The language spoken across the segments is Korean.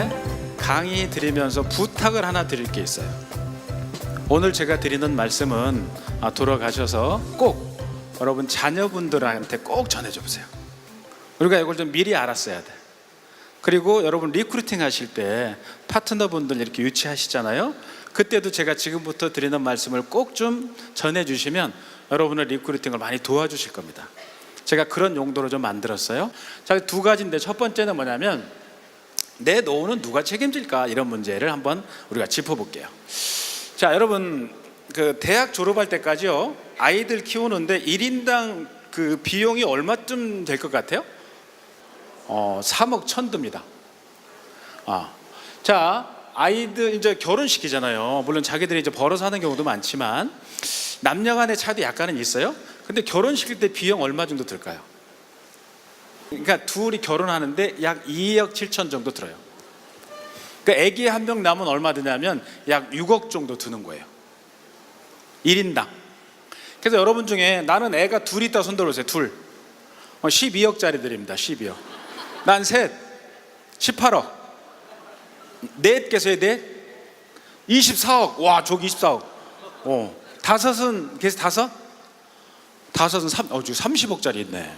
여러분들에게 강의 드리면서 부탁을 하나 드릴 게 있어요. 오늘 제가 드리는 말씀은 돌아가셔서 꼭 여러분 자녀분들한테 꼭 전해줘 보세요. 우리가 이걸 좀 미리 알았어야 돼. 그리고 여러분 리크루팅 하실 때 파트너분들 이렇게 유치하시잖아요. 그때도 제가 지금부터 드리는 말씀을 꼭 좀 전해주시면 여러분의 리크루팅을 많이 도와주실 겁니다. 제가 그런 용도로 좀 만들었어요. 자, 두 가지인데 첫 번째는 뭐냐면 내 노후는 누가 책임질까, 이런 문제를 한번 우리가 짚어볼게요. 자, 여러분 그 대학 졸업할 때까지요, 아이들 키우는데 1인당 그 비용이 얼마쯤 될 것 같아요? 3억 1천 듭니다. 자, 아이들 이제 결혼시키잖아요. 물론 자기들이 이제 벌어서 하는 경우도 많지만 남녀 간의 차이도 약간은 있어요. 근데 결혼시킬 때 비용 얼마 정도 들까요? 그러니까 둘이 결혼하는데 약 2억 7천 정도 들어요. 그러니까 아기 한 명 낳으면 얼마 드냐면 약 6억 정도 드는 거예요, 1인당. 그래서 여러분 중에 나는 애가 둘 있다 손 들어보세요. 둘 12억짜리 드립니다. 12억. 난 셋 18억. 넷 계세요. 넷 24억. 와, 저기 24억. 다섯은 계세요. 다섯은 30억짜리 있네.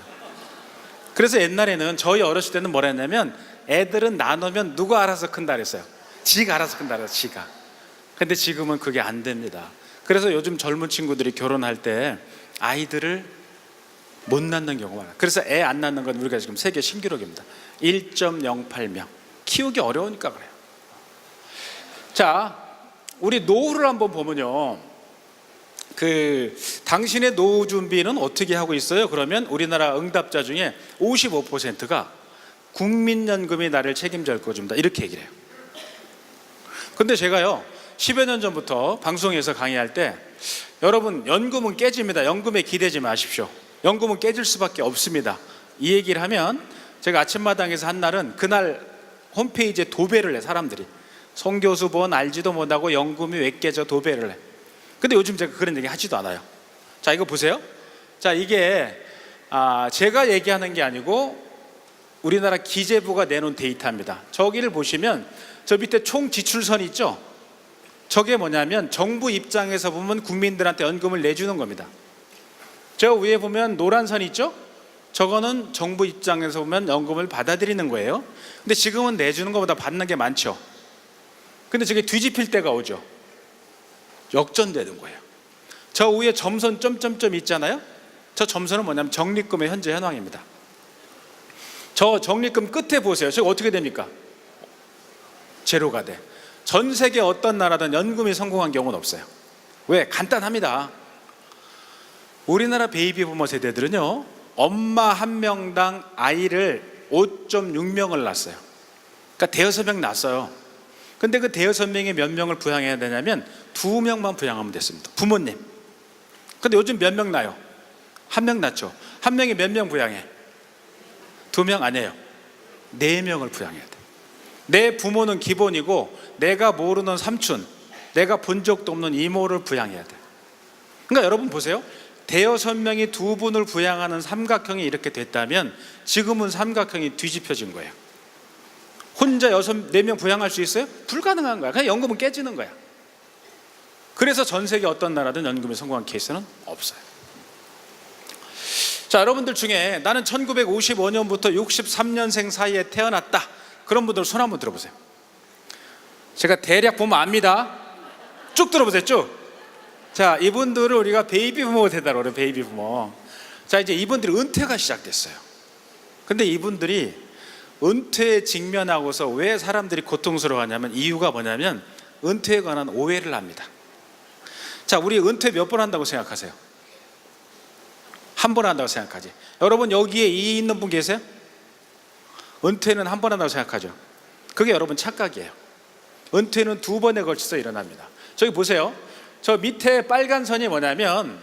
그래서 옛날에는 저희 어렸을 때는 뭐라 했냐면 애들은 나누면 누가 알아서 큰다 그랬어요. 지가 알아서 큰다 그랬어요. 지가. 근데 지금은 그게 안 됩니다. 그래서 요즘 젊은 친구들이 결혼할 때 아이들을 못 낳는 경우가 많아요. 그래서 애 안 낳는 건 우리가 지금 세계 신기록입니다. 1.08명. 키우기 어려우니까 그래요. 자, 우리 노후를 한번 보면요, 당신의 노후 준비는 어떻게 하고 있어요? 그러면 우리나라 응답자 중에 55%가 국민연금이 나를 책임질 것입니다, 이렇게 얘기를 해요. 근데 제가요 10여 년 전부터 방송에서 강의할 때, 여러분 연금은 깨집니다. 연금에 기대지 마십시오. 연금은 깨질 수밖에 없습니다. 이 얘기를 하면 제가 아침마당에서 한 날은 그날 홈페이지에 도배를 해. 사람들이 송 교수 본 알지도 못하고 연금이 왜 깨져 도배를 해. 근데 요즘 제가 그런 얘기 하지도 않아요. 자, 이거 보세요. 자, 이게 제가 얘기하는 게 아니고 우리나라 기재부가 내놓은 데이터입니다. 저기를 보시면 저 밑에 총 지출선이 있죠. 저게 뭐냐면 정부 입장에서 보면 국민들한테 연금을 내주는 겁니다. 저 위에 보면 노란 선이 있죠. 저거는 정부 입장에서 보면 연금을 받아들이는 거예요. 근데 지금은 내주는 것보다 받는 게 많죠. 근데 저게 뒤집힐 때가 오죠. 역전되는 거예요. 저 위에 점선 점점점 있잖아요. 저 점선은 뭐냐면 적립금의 현재 현황입니다. 저 적립금 끝에 보세요. 저거 어떻게 됩니까? 제로가 돼. 전 세계 어떤 나라든 연금이 성공한 경우는 없어요. 왜? 간단합니다. 우리나라 베이비 부모 세대들은요, 엄마 한 명당 아이를 5.6명을 낳았어요. 그러니까 대여섯 명 낳았어요. 근데 그 대여섯 명이 몇 명을 부양해야 되냐면 2명만 부양하면 됐습니다. 부모님. 근데 요즘 몇 명 낳아요? 한 명 낳죠. 한 명이 몇 명 부양해? 2명 아니에요. 4명을 부양해야 돼. 내 부모는 기본이고 내가 모르는 삼촌, 내가 본 적도 없는 이모를 부양해야 돼. 그러니까 여러분 보세요. 대여섯 명이 2분을 부양하는 삼각형이 이렇게 됐다면 지금은 삼각형이 뒤집혀진 거예요. 혼자 4명 부양할 수 있어요? 불가능한 거야. 그냥 연금은 깨지는 거야. 그래서 전 세계 어떤 나라든 연금이 성공한 케이스는 없어요. 자, 여러분들 중에 나는 1955년부터 63년생 사이에 태어났다, 그런 분들 손 한번 들어보세요. 제가 대략 보면 압니다. 쭉 들어보세요. 쭉. 자, 이분들을 우리가 베이비 부모 세대라고 그래요. 베이비 부모. 자, 이제 이분들이 은퇴가 시작됐어요. 근데 이분들이 은퇴에 직면하고서 왜 사람들이 고통스러워하냐면, 이유가 뭐냐면 은퇴에 관한 오해를 합니다. 자, 우리 은퇴 몇 번 한다고 생각하세요? 한 번 한다고 생각하지. 여러분 여기에 이 있는 분 계세요? 은퇴는 한 번 한다고 생각하죠. 그게 여러분 착각이에요. 은퇴는 2번에 걸쳐서 일어납니다. 저기 보세요. 저 밑에 빨간 선이 뭐냐면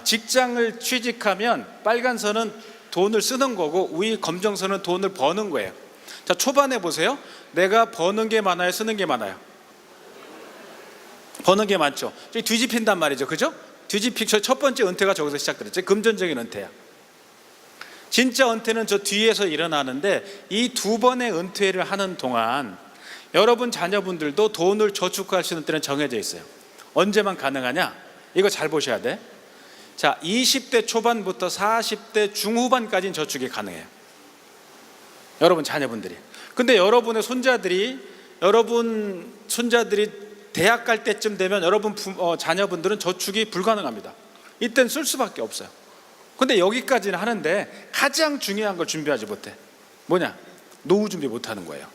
직장을 취직하면 빨간 선은 돈을 쓰는 거고 위 검정선은 돈을 버는 거예요. 자, 초반에 보세요. 내가 버는 게 많아요, 쓰는 게 많아요? 버는 게 많죠. 뒤집힌단 말이죠. 그죠? 뒤집히죠. 첫 번째 은퇴가 저기서 시작됐죠. 금전적인 은퇴야. 진짜 은퇴는 저 뒤에서 일어나는데 이 2번의 은퇴를 하는 동안 여러분 자녀분들도 돈을 저축할 수 있는 때는 정해져 있어요. 언제만 가능하냐? 이거 잘 보셔야 돼. 자, 20대 초반부터 40대 중후반까지는 저축이 가능해요. 여러분 자녀분들이. 근데 여러분 손자들이 대학 갈 때쯤 되면 여러분 자녀분들은 저축이 불가능합니다. 이때는 쓸 수밖에 없어요. 근데 여기까지는 하는데 가장 중요한 걸 준비하지 못해. 뭐냐? 노후 준비 못하는 거예요.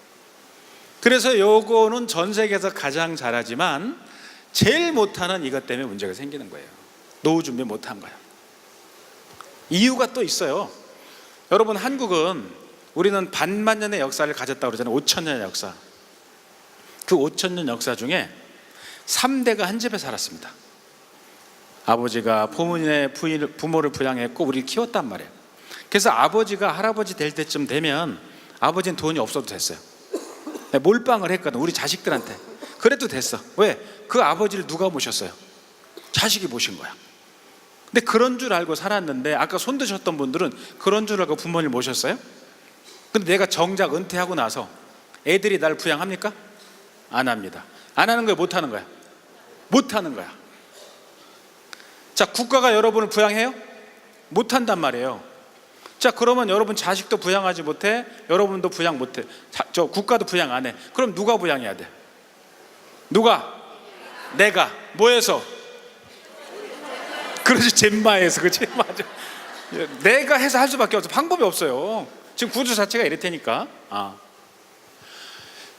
그래서 요거는 전 세계에서 가장 잘하지만 제일 못하는 이것 때문에 문제가 생기는 거예요. 노후 준비 못한 거예요. 이유가 또 있어요. 여러분, 한국은 우리는 반만년의 역사를 가졌다고 그러잖아요. 5천년의 역사. 그 5천년 역사 중에 3대가 한 집에 살았습니다. 아버지가 부모를 부양했고 우리를 키웠단 말이에요. 그래서 아버지가 할아버지 될 때쯤 되면 아버지는 돈이 없어도 됐어요. 몰빵을 했거든, 우리 자식들한테. 그래도 됐어. 왜? 그 아버지를 누가 모셨어요? 자식이 모신 거야. 근데 그런 줄 알고 살았는데, 아까 손 드셨던 분들은 그런 줄 알고 부모님을 모셨어요? 근데 내가 정작 은퇴하고 나서 애들이 날 부양합니까? 안 합니다. 안 하는 거야, 못 하는 거야? 못 하는 거야. 자, 국가가 여러분을 부양해요? 못 한단 말이에요. 자, 그러면 여러분 자식도 부양하지 못해, 여러분도 부양 못해, 저 국가도 부양 안 해. 그럼 누가 부양해야 돼? 누가? 내가. 뭐해서? 그렇지, 젬마에서. 그렇지, 맞아. 내가 해서 할 수밖에 없어. 방법이 없어요. 지금 구조 자체가 이럴 테니까.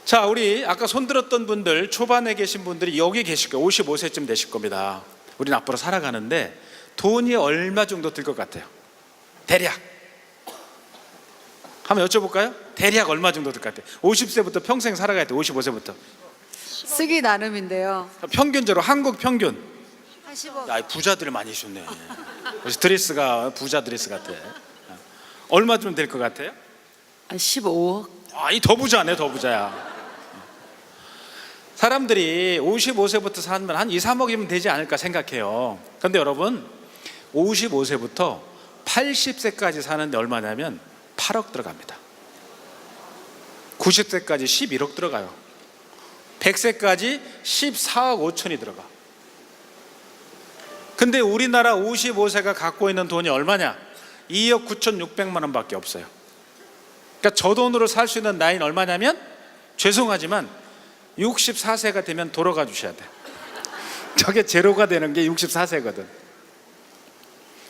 자, 우리 아까 손 들었던 분들, 초반에 계신 분들이 여기 계실 거예요. 55세쯤 되실 겁니다. 우리는 앞으로 살아가는데 돈이 얼마 정도 들 것 같아요? 대략 한번 여쭤볼까요? 대략 얼마 정도 들 것 같아요? 50세부터 평생 살아가야 돼. 55세부터 쓰기 나름인데요. 평균적으로 한국 평균 80억. 야, 부자들 많이 주네. 드레스가 부자 드레스 같아. 얼마 좀 될 것 같아요? 15억. 이 더 부자네, 더 부자야. 사람들이 55세부터 살면 한 2, 3억이면 되지 않을까 생각해요. 그런데 여러분, 55세부터 80세까지 사는데 얼마냐면 8억 들어갑니다. 90세까지 11억 들어가요. 100세까지 14억 5천이 들어가. 근데 우리나라 55세가 갖고 있는 돈이 얼마냐? 2억 9,600만 원밖에 없어요. 그러니까 저 돈으로 살 수 있는 나이는 얼마냐면, 죄송하지만 64세가 되면 돌아가 주셔야 돼. 저게 제로가 되는 게 64세거든.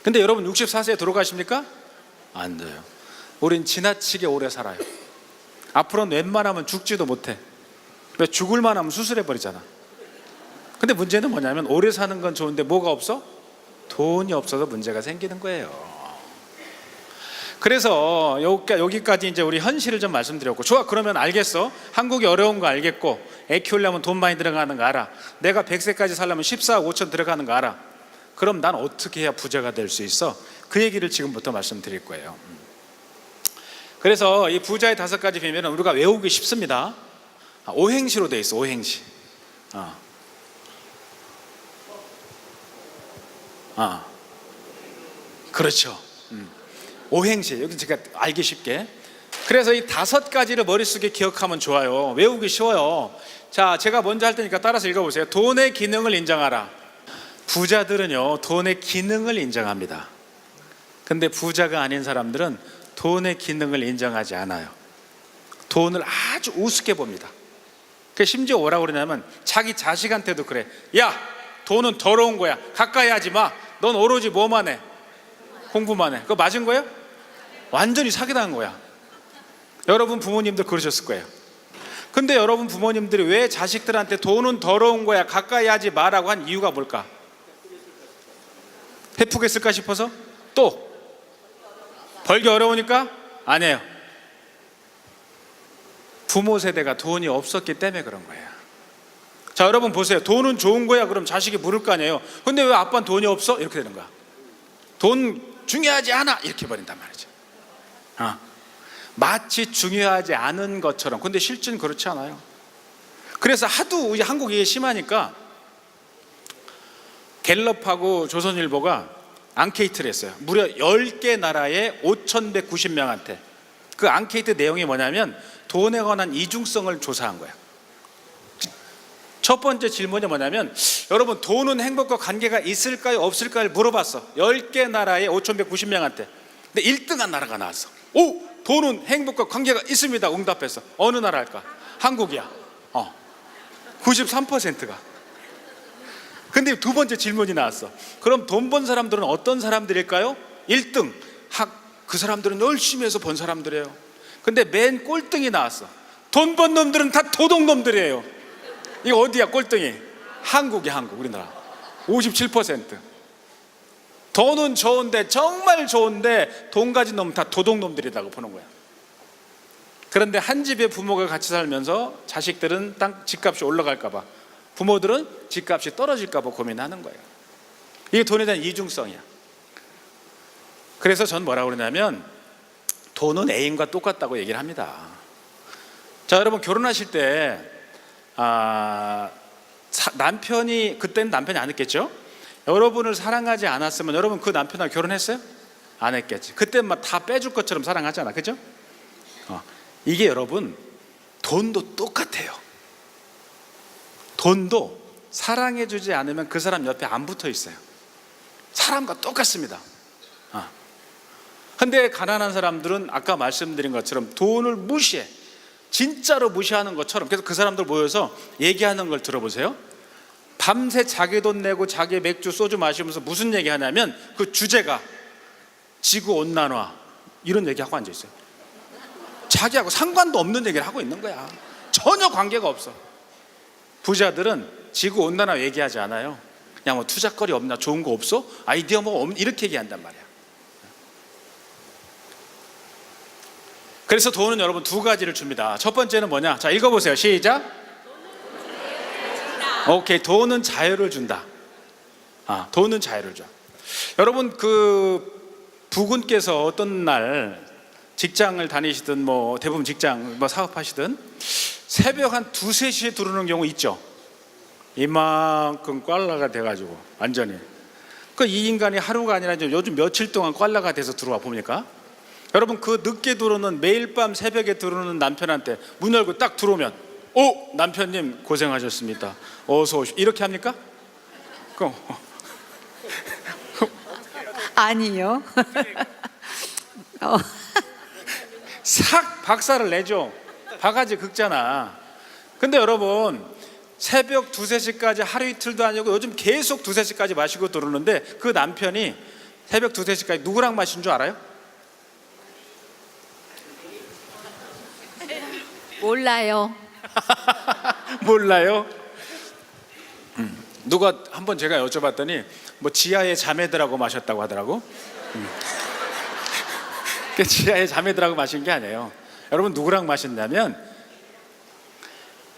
근데 여러분 64세에 돌아가십니까? 안 돼요. 우린 지나치게 오래 살아요. 앞으로는 웬만하면 죽지도 못해. 왜? 죽을 만하면 수술해버리잖아. 근데 문제는 뭐냐면, 오래 사는 건 좋은데 뭐가 없어? 돈이 없어서 문제가 생기는 거예요. 그래서 여기까지 이제 우리 현실을 좀 말씀드렸고, 좋아, 그러면 알겠어. 한국이 어려운 거 알겠고, 애 키우려면 돈 많이 들어가는 거 알아. 내가 100세까지 살려면 14억 5천 들어가는 거 알아. 그럼 난 어떻게 해야 부자가 될 수 있어? 그 얘기를 지금부터 말씀드릴 거예요. 그래서 이 부자의 5가지 비밀은 우리가 외우기 쉽습니다. 오행시로 돼 있어. 오행시. 그렇죠. 오행시. 여기 제가 알기 쉽게. 그래서 이 5가지를 머릿속에 기억하면 좋아요. 외우기 쉬워요. 자, 제가 먼저 할 테니까 따라서 읽어보세요. 돈의 기능을 인정하라. 부자들은요, 돈의 기능을 인정합니다. 근데 부자가 아닌 사람들은 돈의 기능을 인정하지 않아요. 돈을 아주 우습게 봅니다. 심지어 뭐라고 그러냐면, 자기 자식한테도 그래. 야, 돈은 더러운 거야. 가까이 하지 마. 넌 오로지 뭐만 해? 공부만 해. 그거 맞은 거예요? 완전히 사기당한 거야. 여러분 부모님들 그러셨을 거예요. 근데 여러분 부모님들이 왜 자식들한테 돈은 더러운 거야, 가까이 하지 마라고 한 이유가 뭘까? 해프겠을까 싶어서? 또 벌기 어려우니까? 아니에요. 부모 세대가 돈이 없었기 때문에 그런 거예요. 자, 여러분 보세요. 돈은 좋은 거야. 그럼 자식이 물을 거 아니에요. 근데 왜 아빠는 돈이 없어? 이렇게 되는 거야. 돈 중요하지 않아, 이렇게 버린단 말이죠. 마치 중요하지 않은 것처럼. 근데 실제는 그렇지 않아요. 그래서 하도 우리 한국이 이게 심하니까 갤럽하고 조선일보가 앙케이트를 했어요. 무려 10개 나라의 5,190명한테. 그 앙케이트 내용이 뭐냐면, 돈에 관한 이중성을 조사한 거야. 첫 번째 질문이 뭐냐면, 여러분 돈은 행복과 관계가 있을까요 없을까를 물어봤어. 10개 나라의 5,190명한테. 근데 1등한 나라가 나왔어. 오, 돈은 행복과 관계가 있습니다 응답했어. 어느 나라일까? 한국이야. 93%가. 근데 두 번째 질문이 나왔어. 그럼 돈 번 사람들은 어떤 사람들일까요? 1등, 그 사람들은 열심히 해서 번 사람들이에요. 근데 맨 꼴등이 나왔어. 돈 번 놈들은 다 도둑놈들이에요. 이거 어디야 꼴등이? 한국이야, 한국, 우리나라. 57%. 돈은 좋은데, 정말 좋은데 돈 가진 놈은 다 도둑놈들이라고 보는 거야. 그런데 한 집에 부모가 같이 살면서 자식들은 집값이 올라갈까 봐, 부모들은 집값이 떨어질까 봐 고민하는 거예요. 이게 돈에 대한 이중성이야. 그래서 전 뭐라고 그러냐면, 돈은 애인과 똑같다고 얘기를 합니다. 자, 여러분 결혼하실 때 남편이, 그때는 남편이 안 했겠죠? 여러분을 사랑하지 않았으면 여러분 그 남편하고 결혼했어요? 안 했겠지. 그때 막 다 빼줄 것처럼 사랑하잖아, 그죠? 이게 여러분, 돈도 똑같아요. 돈도 사랑해주지 않으면 그 사람 옆에 안 붙어 있어요. 사람과 똑같습니다. 근데 가난한 사람들은 아까 말씀드린 것처럼 돈을 무시해. 진짜로 무시하는 것처럼. 그래서 그 사람들 모여서 얘기하는 걸 들어보세요. 밤새 자기 돈 내고 자기 맥주 소주 마시면서 무슨 얘기 하냐면, 그 주제가 지구온난화 이런 얘기하고 앉아있어요. 자기하고 상관도 없는 얘기를 하고 있는 거야. 전혀 관계가 없어. 부자들은 지구온난화 얘기하지 않아요. 그냥 뭐 투자거리 없나, 좋은 거 없어? 아이디어 뭐 없나, 이렇게 얘기한단 말이야. 그래서 돈은 여러분 두 가지를 줍니다. 첫 번째는 뭐냐? 자, 읽어보세요. 시작. 오케이, 돈은 자유를 준다. 돈은 자유를 줘. 여러분, 그 부군께서 어떤 날 직장을 다니시든 뭐 대부분 직장 뭐 사업하시든 새벽 한 2, 3시에 들어오는 경우 있죠. 이만큼 꽐라가 돼가지고 완전히. 그 이 인간이 하루가 아니라 이제 요즘 며칠 동안 꽐라가 돼서 들어와 봅니까? 여러분, 그 늦게 들어오는, 매일 밤 새벽에 들어오는 남편한테 문 열고 딱 들어오면, 오, 남편님 고생하셨습니다, 어서 오십시오, 이렇게 합니까? 그럼 아니요. 싹 박살을 내죠. 바가지 긁잖아. 근데 여러분, 새벽 2, 3시까지 하루 이틀도 아니고 요즘 계속 2, 3시까지 마시고 들어오는데, 그 남편이 새벽 2, 3시까지 누구랑 마신 줄 알아요? 몰라요. 몰라요? 누가 한번 제가 여쭤봤더니 뭐 지하의 자매들하고 마셨다고 하더라고. 그 지하의 자매들하고 마신 게 아니에요. 여러분, 누구랑 마셨냐면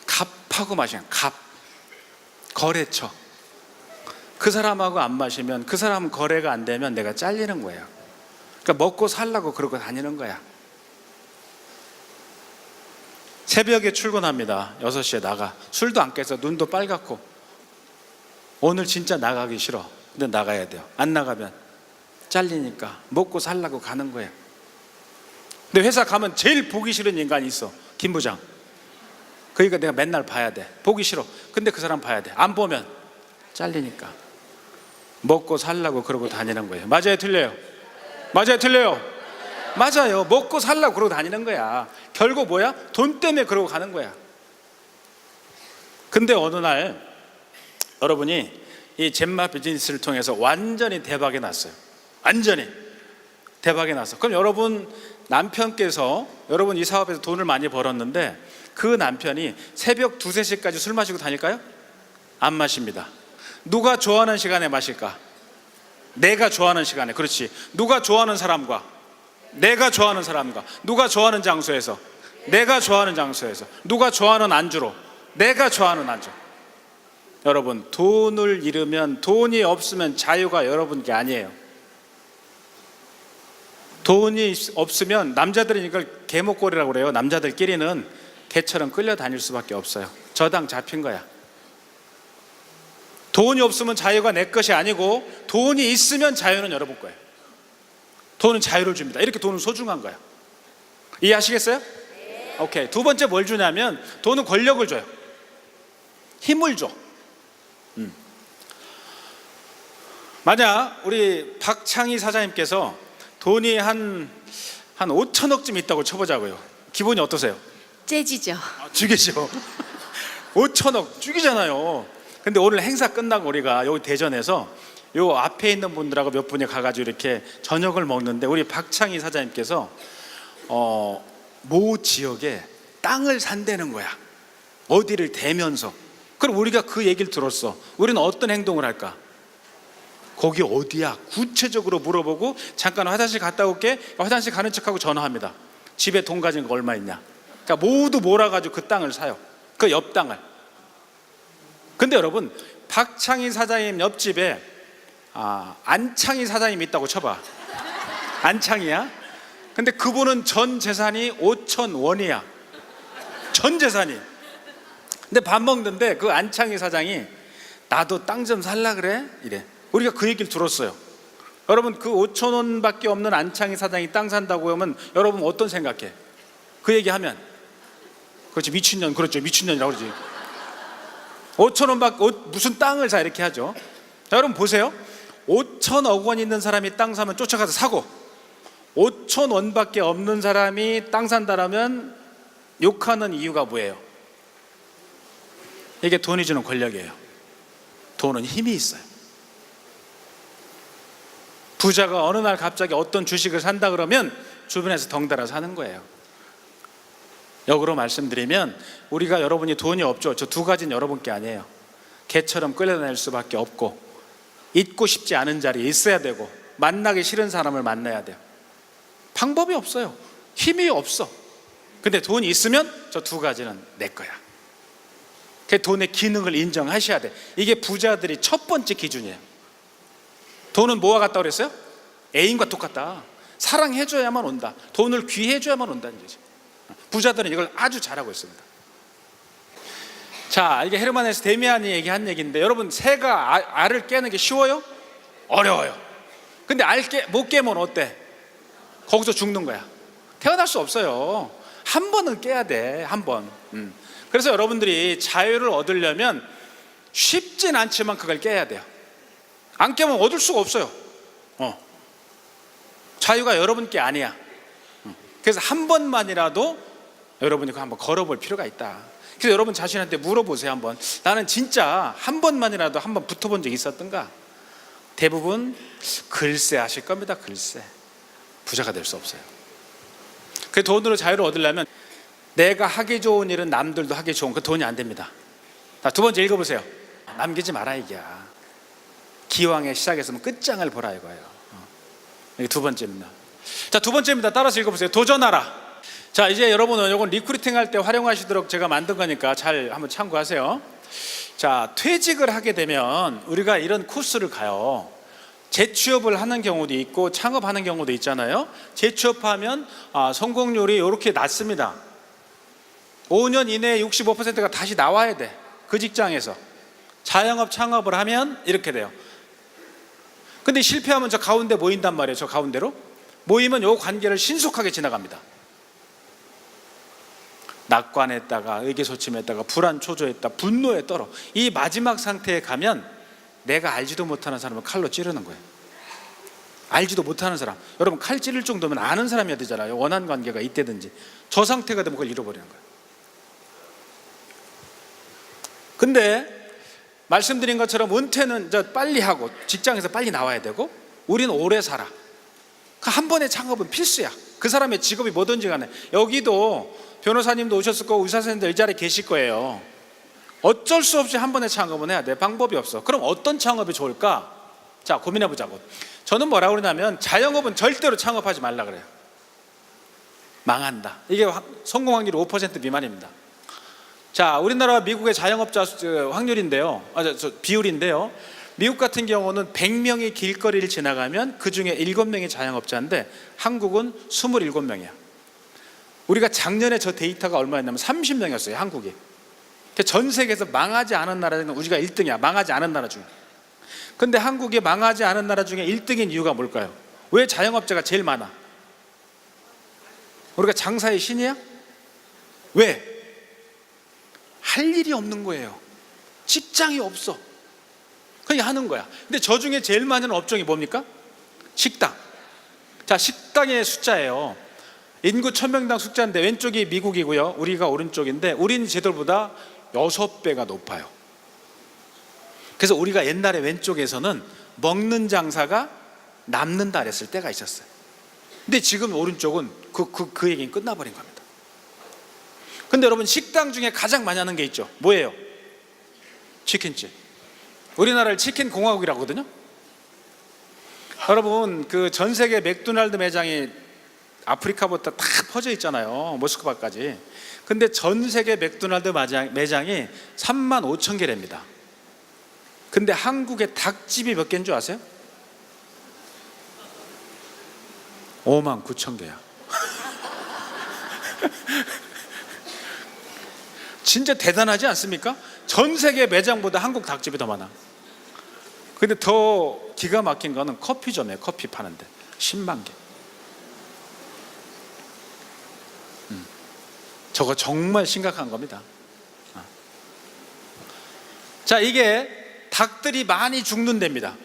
갑하고 마신, 갑, 거래처. 그 사람하고 안 마시면, 그 사람 거래가 안 되면 내가 잘리는 거예요. 그러니까 먹고 살라고 그러고 다니는 거야. 새벽에 출근합니다. 6시에 나가. 술도 안 깨서 눈도 빨갛고, 오늘 진짜 나가기 싫어. 근데 나가야 돼요. 안 나가면 잘리니까 먹고 살라고 가는 거예요. 근데 회사 가면 제일 보기 싫은 인간이 있어. 김 부장. 그러니까 내가 맨날 봐야 돼. 보기 싫어. 근데 그 사람 봐야 돼. 안 보면 잘리니까 먹고 살라고 그러고 다니는 거예요. 맞아요, 틀려요? 맞아요, 틀려요? 맞아요. 먹고 살라고 그러고 다니는 거야. 결국 뭐야? 돈 때문에 그러고 가는 거야. 근데 어느 날 여러분이 이 젠마 비즈니스를 통해서 완전히 대박이 났어요. 완전히 대박이 났어. 그럼 여러분, 남편께서, 여러분 이 사업에서 돈을 많이 벌었는데 그 남편이 새벽 2, 3시까지 술 마시고 다닐까요? 안 마십니다. 누가 좋아하는 시간에 마실까? 내가 좋아하는 시간에. 그렇지. 누가 좋아하는 사람과, 내가 좋아하는 사람과, 누가 좋아하는 장소에서, 내가 좋아하는 장소에서, 누가 좋아하는 안주로, 내가 좋아하는 안주. 여러분, 돈을 잃으면, 돈이 없으면 자유가 여러분께 아니에요. 돈이 없으면, 남자들은 이걸 개목골이라고 그래요. 남자들끼리는 개처럼 끌려다닐 수밖에 없어요. 저당 잡힌 거야. 돈이 없으면 자유가 내 것이 아니고, 돈이 있으면 자유는 여러분 거예요. 돈은 자유를 줍니다. 이렇게 돈은 소중한 거야. 이해하시겠어요? 오케이. 두 번째 뭘 주냐면, 돈은 권력을 줘요. 힘을 줘. 만약 우리 박창희 사장님께서 돈이 한 5천억쯤 있다고 쳐보자고요. 기분이 어떠세요? 째지죠. 죽이죠. 5천억 죽이잖아요. 근데 오늘 행사 끝나고 우리가 여기 대전에서 요 앞에 있는 분들하고 몇 분이 가가지고 이렇게 저녁을 먹는데 우리 박창희 사장님께서 모 지역에 땅을 산다는 거야. 어디를 대면서. 그럼 우리가 그 얘기를 들었어. 우리는 어떤 행동을 할까? 거기 어디야? 구체적으로 물어보고 잠깐 화장실 갔다 올게. 화장실 가는 척하고 전화합니다. 집에 돈 가진 거 얼마 있냐? 그러니까 모두 몰아가지고 그 땅을 사요. 그 옆 땅을. 근데 여러분, 박창희 사장님 옆집에 안창희 사장님이 있다고 쳐봐. 안창희야? 근데 그분은 전 재산이 5천 원이야. 전 재산이. 근데 밥 먹는데 그 안창희 사장이 나도 땅 좀 살라 그래? 이래. 우리가 그 얘기를 들었어요. 여러분, 그 5천 원밖에 없는 안창희 사장이 땅 산다고 하면 여러분 어떤 생각해? 그 얘기하면 그렇지, 미친년. 그렇죠, 미친년이라고 그러지. 5천 원밖에 무슨 땅을 사, 이렇게 하죠. 자, 여러분 보세요. 5천억 원 있는 사람이 땅 사면 쫓아가서 사고, 5천 원밖에 없는 사람이 땅 산다라면 욕하는 이유가 뭐예요? 이게 돈이 주는 권력이에요. 돈은 힘이 있어요. 부자가 어느 날 갑자기 어떤 주식을 산다 그러면 주변에서 덩달아 사는 거예요. 역으로 말씀드리면 우리가, 여러분이 돈이 없죠. 저 두 가지는 여러분께 아니에요. 개처럼 끌려다닐 수밖에 없고, 있고 싶지 않은 자리에 있어야 되고, 만나기 싫은 사람을 만나야 돼요. 방법이 없어요. 힘이 없어. 근데 돈이 있으면 저 두 가지는 내 거야. 그 돈의 기능을 인정하셔야 돼. 이게 부자들이 첫 번째 기준이에요. 돈은 뭐와 같다 그랬어요? 애인과 똑같다. 사랑해줘야만 온다. 돈을 귀해줘야만 온다는 거지. 부자들은 이걸 아주 잘하고 있습니다. 자, 이게 헤르만에스 데미안이 얘기한 얘기인데, 여러분, 새가 알을 깨는 게 쉬워요? 어려워요. 근데 못 깨면 어때? 거기서 죽는 거야. 태어날 수 없어요. 한 번은 깨야 돼. 한 번. 그래서 여러분들이 자유를 얻으려면 쉽진 않지만 그걸 깨야 돼요. 안 깨면 얻을 수가 없어요. 자유가 여러분께 아니야. 그래서 한 번만이라도 여러분이 그거 한번 걸어볼 필요가 있다. 그래서 여러분 자신한테 물어보세요. 한번, 나는 진짜 한 번만이라도 한번 붙어본 적이 있었던가? 대부분 글쎄 하실 겁니다. 글쎄. 부자가 될 수 없어요. 그 돈으로 자유를 얻으려면 내가 하기 좋은 일은 남들도 하기 좋은, 그 돈이 안 됩니다. 자, 두 번째 읽어보세요. 남기지 마라 이게야. 기왕에 시작했으면 끝장을 보라 이거예요. 이게 두 번째입니다. 자, 두 번째입니다. 따라서 읽어보세요. 도전하라. 자, 이제 여러분은 이건 리크루팅 할 때 활용하시도록 제가 만든 거니까 잘 한번 참고하세요. 자, 퇴직을 하게 되면 우리가 이런 코스를 가요. 재취업을 하는 경우도 있고 창업하는 경우도 있잖아요. 재취업하면 성공률이 이렇게 낮습니다. 5년 이내에 65%가 다시 나와야 돼. 그 직장에서. 자영업 창업을 하면 이렇게 돼요. 근데 실패하면 저 가운데 모인단 말이에요. 저 가운데로 모이면 이 관계를 신속하게 지나갑니다. 낙관했다가 의기소침했다가 불안초조했다, 분노에 떨어. 이 마지막 상태에 가면 내가 알지도 못하는 사람을 칼로 찌르는 거예요. 알지도 못하는 사람. 여러분, 칼 찌를 정도면 아는 사람이어야 되잖아요. 원한 관계가 있다든지. 저 상태가 되면 그걸 잃어버리는 거예요. 근데 말씀드린 것처럼 은퇴는 빨리 하고 직장에서 빨리 나와야 되고, 우리는 오래 살아. 한 번의 창업은 필수야. 그 사람의 직업이 뭐든지 간에. 여기도 변호사님도 오셨을 거고 의사 선생님도 이 자리에 계실 거예요. 어쩔 수 없이 한 번의 창업은 해야 돼. 방법이 없어. 그럼 어떤 창업이 좋을까? 자, 고민해 보자고. 저는 뭐라고 그러냐면 자영업은 절대로 창업하지 말라 그래요. 망한다. 이게 성공 확률이 5% 미만입니다. 자, 우리나라와 미국의 자영업자 확률인데요, 비율인데요, 미국 같은 경우는 100명이 길거리를 지나가면 그 중에 7명이 자영업자인데 한국은 27명이야. 우리가 작년에 저 데이터가 얼마였냐면 30명이었어요. 한국이. 전 세계에서 망하지 않은 나라 중에 우리가 1등이야. 망하지 않은 나라 중에. 근데 한국이 망하지 않은 나라 중에 1등인 이유가 뭘까요? 왜 자영업자가 제일 많아? 우리가 장사의 신이야? 왜? 할 일이 없는 거예요. 직장이 없어. 그냥 하는 거야. 근데 저 중에 제일 많은 업종이 뭡니까? 식당. 자, 식당의 숫자예요. 인구 1000명당 숫자인데 왼쪽이 미국이고요, 우리가 오른쪽인데 우린 쟤들보다 6배가 높아요. 그래서 우리가 옛날에 왼쪽에서는 먹는 장사가 남는다 그랬을 때가 있었어요. 근데 지금 오른쪽은 그 얘기는 끝나버린 겁니다. 근데 여러분, 식당 중에 가장 많이 하는 게 있죠. 뭐예요? 치킨집. 우리나라를 치킨 공화국이라고 하거든요. 여러분, 그 전 세계 맥도날드 매장이 아프리카부터 다 퍼져 있잖아요, 모스크바까지. 근데 전 세계 맥도날드 매장이 35,000개랍니다. 근데 한국에 닭집이 몇 개인 줄 아세요? 59,000개야. 진짜 대단하지 않습니까? 전 세계 매장보다 한국 닭집이 더 많아. 근데 더 기가 막힌 거는 커피점이에요. 커피 파는데 10만 개. 저거 정말 심각한 겁니다. 자, 이게 닭들이 많이 죽는 데입니다.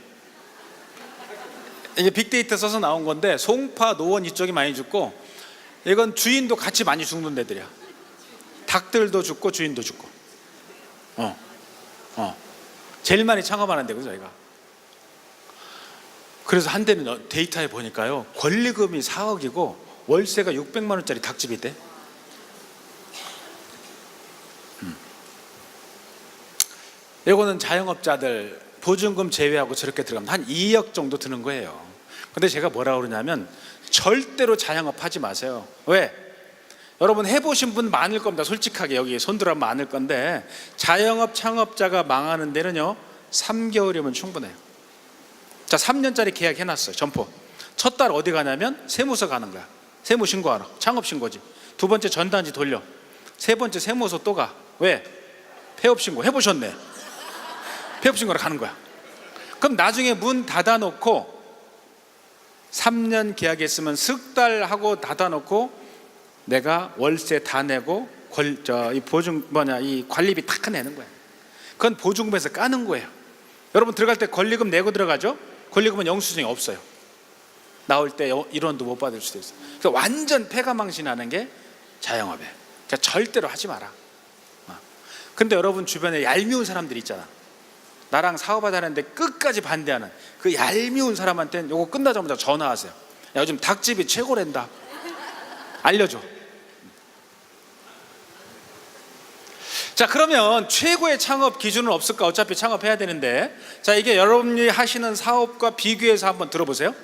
이게 빅데이터 써서 나온 건데 송파, 노원 이쪽이 많이 죽고, 이건 주인도 같이 많이 죽는 데들이야. 닭들도 죽고 주인도 죽고. 제일 많이 창업하는 데고 저희가. 그래서 한때는 데이터에 보니까요, 권리금이 4억이고 월세가 600만 원짜리 닭집이 있대. 이거는 자영업자들 보증금 제외하고 저렇게 들어가면 한 2억 정도 드는 거예요. 근데 제가 뭐라 그러냐면, 절대로 자영업 하지 마세요. 왜? 여러분, 해보신 분 많을 겁니다. 솔직하게 여기 손들어보면 많을 건데, 자영업 창업자가 망하는 데는요 3개월이면 충분해요. 자, 3년짜리 계약 해놨어요. 점포. 첫 달 어디 가냐면 세무서 가는 거야. 세무 신고하러. 창업 신고지. 두 번째 전단지 돌려. 세 번째 세무서 또 가. 왜? 폐업 신고. 해보셨네. 폐업 신고로 가는 거야. 그럼 나중에 문 닫아놓고 3년 계약했으면 석 달 하고 닫아놓고 내가 월세 다 내고 이 이 관리비 다 내는 거야. 그건 보증금에서 까는 거예요. 여러분, 들어갈 때 권리금 내고 들어가죠? 권리금은 영수증이 없어요. 나올 때 1원도 못 받을 수도 있어요. 그래서 완전 패가망신하는 게 자영업이에요. 그러니까 절대로 하지 마라. 근데 여러분 주변에 얄미운 사람들이 있잖아. 나랑 사업하자는데 끝까지 반대하는 그 얄미운 사람한테는 요거 끝나자마자 전화하세요. 야, 요즘 닭집이 최고랜다. 알려줘. 자, 그러면 최고의 창업 기준은 없을까? 어차피 창업해야 되는데, 자, 이게 여러분이 하시는 사업과 비교해서 한번 들어보세요.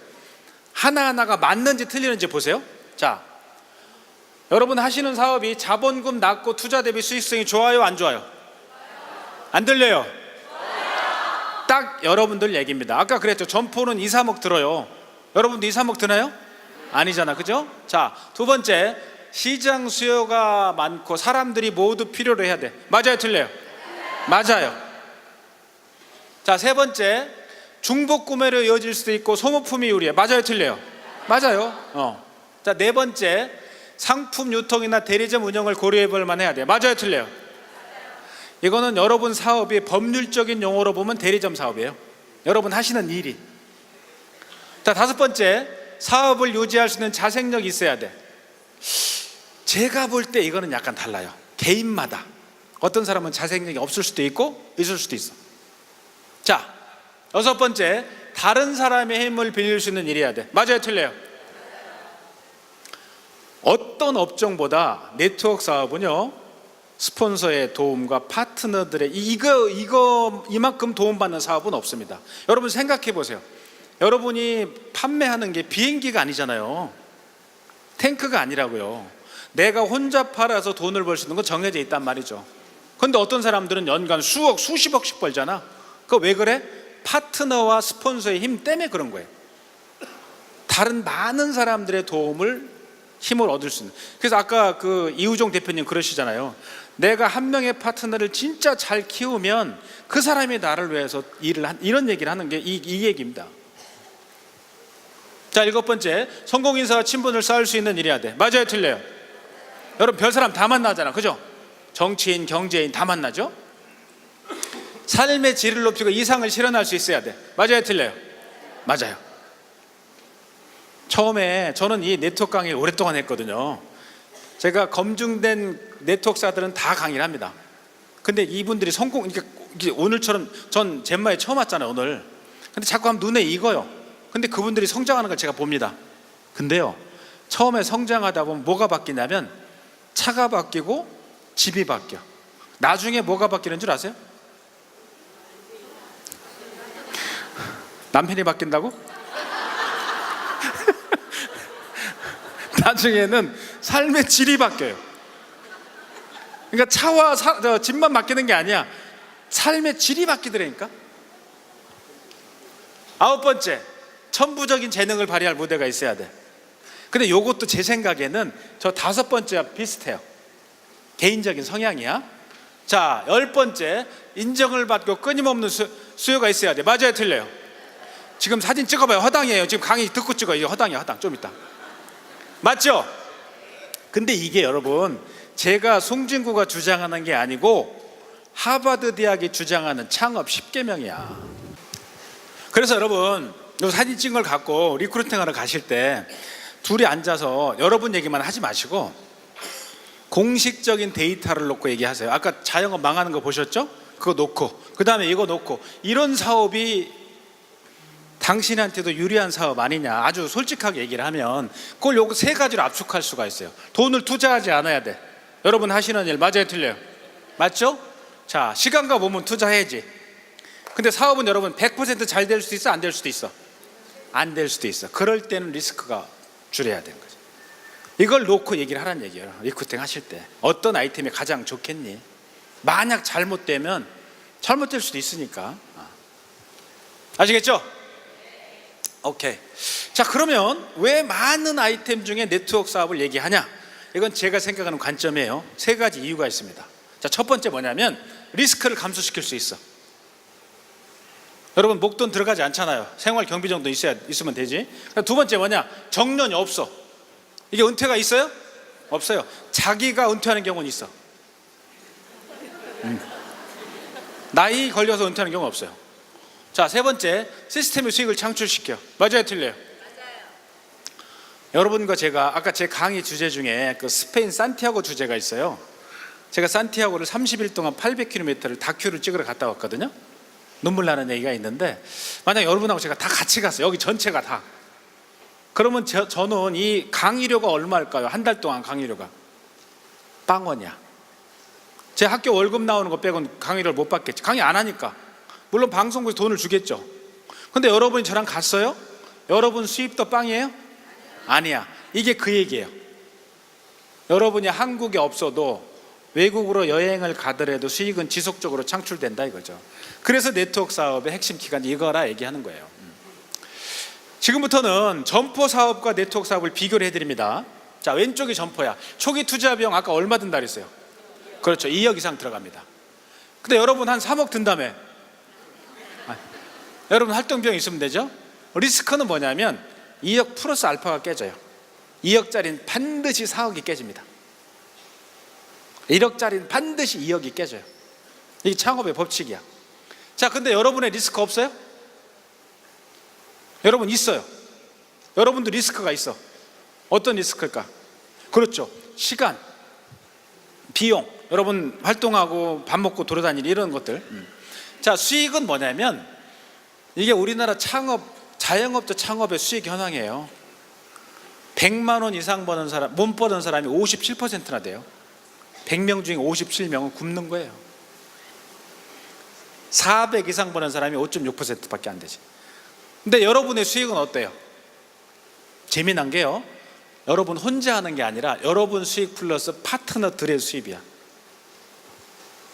하나하나가 맞는지 틀리는지 보세요. 자, 여러분 하시는 사업이 자본금 낮고 투자 대비 수익성이 좋아요, 안 좋아요? 안 들려요? 딱 여러분들 얘기입니다. 아까 그랬죠. 점포는 2, 3억 들어요. 여러분도 2, 3억 드나요? 아니잖아, 그죠? 자, 두 번째, 시장 수요가 많고 사람들이 모두 필요로 해야 돼. 맞아요, 틀려요? 맞아요. 자, 세 번째, 중복 구매로 이어질 수도 있고 소모품이 유리해. 맞아요, 틀려요? 맞아요. 자, 네 번째, 상품 유통이나 대리점 운영을 고려해 볼 만해야 돼. 맞아요, 틀려요? 이거는 여러분 사업이 법률적인 용어로 보면 대리점 사업이에요. 여러분 하시는 일이. 자, 다섯 번째, 사업을 유지할 수 있는 자생력이 있어야 돼. 제가 볼 때 이거는 약간 달라요. 개인마다. 어떤 사람은 자생력이 없을 수도 있고 있을 수도 있어. 자, 여섯 번째, 다른 사람의 힘을 빌릴 수 있는 일이 해야 돼. 맞아요, 틀려요? 어떤 업종보다 네트워크 사업은요, 스폰서의 도움과 파트너들의 이만큼 도움받는 사업은 없습니다. 여러분 생각해 보세요. 여러분이 판매하는 게 비행기가 아니잖아요. 탱크가 아니라고요. 내가 혼자 팔아서 돈을 벌 수 있는 건 정해져 있단 말이죠. 그런데 어떤 사람들은 연간 수억, 수십억씩 벌잖아. 그거 왜 그래? 파트너와 스폰서의 힘 때문에 그런 거예요. 다른 많은 사람들의 힘을 얻을 수 있는. 그래서 아까 그 이우종 대표님 그러시잖아요. 내가 한 명의 파트너를 진짜 잘 키우면 그 사람이 나를 위해서 이런 얘기를 하는 게 이 얘기입니다. 자, 일곱 번째, 성공인사와 친분을 쌓을 수 있는 일이 해야 돼. 맞아요, 틀려요? 여러분 별 사람 다 만나잖아, 그죠? 정치인, 경제인 다 만나죠? 삶의 질을 높이고 이상을 실현할 수 있어야 돼. 맞아요, 틀려요? 맞아요. 처음에 저는 이 네트워크 강의를 오랫동안 했거든요. 제가 검증된 네트워크사들은 다 강의를 합니다. 근데 이분들이 성공, 그러니까 오늘처럼 전 젠마에 처음 왔잖아요, 오늘. 근데 자꾸 하면 눈에 익어요. 근데 그분들이 성장하는 걸 제가 봅니다. 근데요, 처음에 성장하다 보면 뭐가 바뀌냐면 차가 바뀌고 집이 바뀌어. 나중에 뭐가 바뀌는 줄 아세요? 남편이 바뀐다고? 나중에는 삶의 질이 바뀌어요. 그러니까 차와 집만 바뀌는 게 아니야. 삶의 질이 바뀌더라니까. 9번째, 천부적인 재능을 발휘할 무대가 있어야 돼. 근데 요것도 제 생각에는 저 5번째와 비슷해요. 개인적인 성향이야. 자, 10번째, 인정을 받고 끊임없는 수요가 있어야 돼. 맞아요, 틀려요? 지금 사진 찍어봐요. 허당이에요. 지금 강의 듣고 찍어요. 이게 허당이야, 허당. 좀 이따. 맞죠? 근데 이게 여러분, 제가 송진구가 주장하는 게 아니고 하버드 대학이 주장하는 창업 10계명이야. 그래서 여러분, 이 사진 찍은 걸 갖고 리크루팅하러 가실 때 둘이 앉아서 여러분 얘기만 하지 마시고 공식적인 데이터를 놓고 얘기하세요. 아까 자영업 망하는 거 보셨죠? 그거 놓고, 그 다음에 이거 놓고, 이런 사업이 당신한테도 유리한 사업 아니냐, 아주 솔직하게 얘기를 하면 그걸 요거 3가지로 압축할 수가 있어요. 돈을 투자하지 않아야 돼. 여러분 하시는 일 맞아요, 틀려요? 맞죠? 자, 시간과 몸은 투자해야지. 근데 사업은 여러분 100% 잘 될 수도 있어, 안 될 수도 있어? 안 될 수도 있어. 그럴 때는 리스크가 줄여야 되는 거죠. 이걸 놓고 얘기를 하라는 얘기예요. 리크루팅 하실 때 어떤 아이템이 가장 좋겠니? 만약 잘못되면 잘못될 수도 있으니까. 아시겠죠? 오케이. 자, 그러면 왜 많은 아이템 중에 네트워크 사업을 얘기하냐? 이건 제가 생각하는 관점이에요. 3가지 이유가 있습니다. 자, 첫 번째 뭐냐면 리스크를 감소시킬 수 있어. 여러분, 목돈 들어가지 않잖아요. 생활 경비 정도 있으면 되지. 두 번째 뭐냐? 정년이 없어. 이게 은퇴가 있어요? 없어요. 자기가 은퇴하는 경우는 있어. 나이 걸려서 은퇴하는 경우는 없어요. 자, 3번째, 시스템의 수익을 창출시켜. 맞아요, 틀려요? 맞아요. 여러분과 제가 아까 제 강의 주제 중에 그 스페인 산티아고 주제가 있어요. 제가 산티아고를 30일 동안 800km를 다큐를 찍으러 갔다 왔거든요. 눈물 나는 얘기가 있는데, 만약 여러분하고 제가 다 같이 갔어요. 여기 전체가 다. 그러면 저는 이 강의료가 얼마일까요? 한 달 동안 강의료가 빵원이야. 제 학교 월급 나오는 거 빼고는 강의료를 못 받겠지. 강의 안 하니까. 물론 방송국에서 돈을 주겠죠. 근데 여러분이 저랑 갔어요? 여러분 수입도 빵이에요? 아니야. 이게 그 얘기예요. 여러분이 한국에 없어도 외국으로 여행을 가더라도 수익은 지속적으로 창출된다 이거죠. 그래서 네트워크 사업의 핵심 기간이 이거라 얘기하는 거예요. 지금부터는 점포 사업과 네트워크 사업을 비교를 해드립니다. 자, 왼쪽이 점포야. 초기 투자 비용 아까 얼마 든다 그랬어요? 그렇죠, 2억 이상 들어갑니다. 근데 여러분 한 3억 든다며? 여러분 활동 비용 있으면 되죠? 리스크는 뭐냐면 2억 플러스 알파가 깨져요. 2억짜리는 반드시 4억이 깨집니다. 1억짜리는 반드시 2억이 깨져요. 이게 창업의 법칙이야. 자, 근데 여러분의 리스크 없어요? 여러분 있어요. 여러분도 리스크가 있어. 어떤 리스크일까? 그렇죠, 시간, 비용, 여러분 활동하고 밥 먹고 돌아다니는 이런 것들. 자, 수익은 뭐냐면 이게 우리나라 자영업자 창업의 수익 현황이에요. 100만 원 이상 버는 사람, 못 버는 사람이 57%나 돼요. 100명 중에 57명은 굶는 거예요. 400 이상 버는 사람이 5.6%밖에 안 되지. 근데 여러분의 수익은 어때요? 재미난 게요, 여러분 혼자 하는 게 아니라 여러분 수익 플러스 파트너들의 수입이야.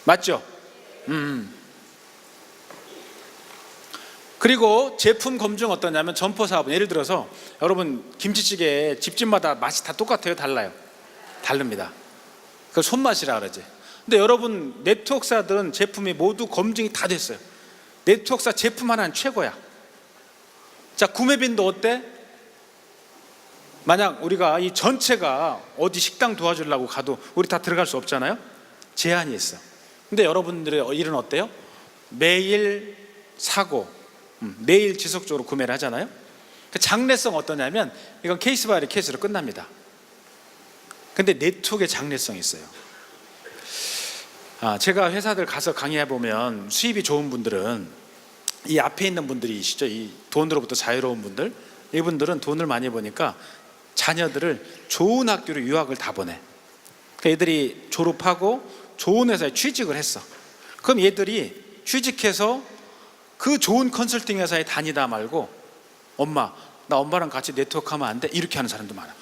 맞죠? 그리고 제품 검증 어떠냐면 점포 사업은 예를 들어서 여러분 김치찌개 집집마다 맛이 다 똑같아요? 달라요? 다릅니다. 그걸 손맛이라 그러지. 근데 여러분 네트워크사들은 제품이 모두 검증이 다 됐어요. 네트워크사 제품 하나는 최고야. 자, 구매빈도 어때? 만약 우리가 이 전체가 어디 식당 도와주려고 가도 우리 다 들어갈 수 없잖아요. 제한이 있어. 근데 여러분들의 일은 어때요? 매일 사고 매일 지속적으로 구매를 하잖아요. 그 장래성 어떠냐면 이건 케이스 바이 케이스로 끝납니다. 근데 네트워크의 장래성이 있어요. 제가 회사들 가서 강의해 보면 수입이 좋은 분들은 이 앞에 있는 분들이시죠. 이 돈으로부터 자유로운 분들, 이분들은 돈을 많이 버니까 자녀들을 좋은 학교로 유학을 다 보내. 그러니까 얘들이 졸업하고 좋은 회사에 취직을 했어. 그럼 얘들이 취직해서 그 좋은 컨설팅 회사에 다니다 말고 엄마, 나 엄마랑 같이 네트워크 하면 안 돼? 이렇게 하는 사람도 많아.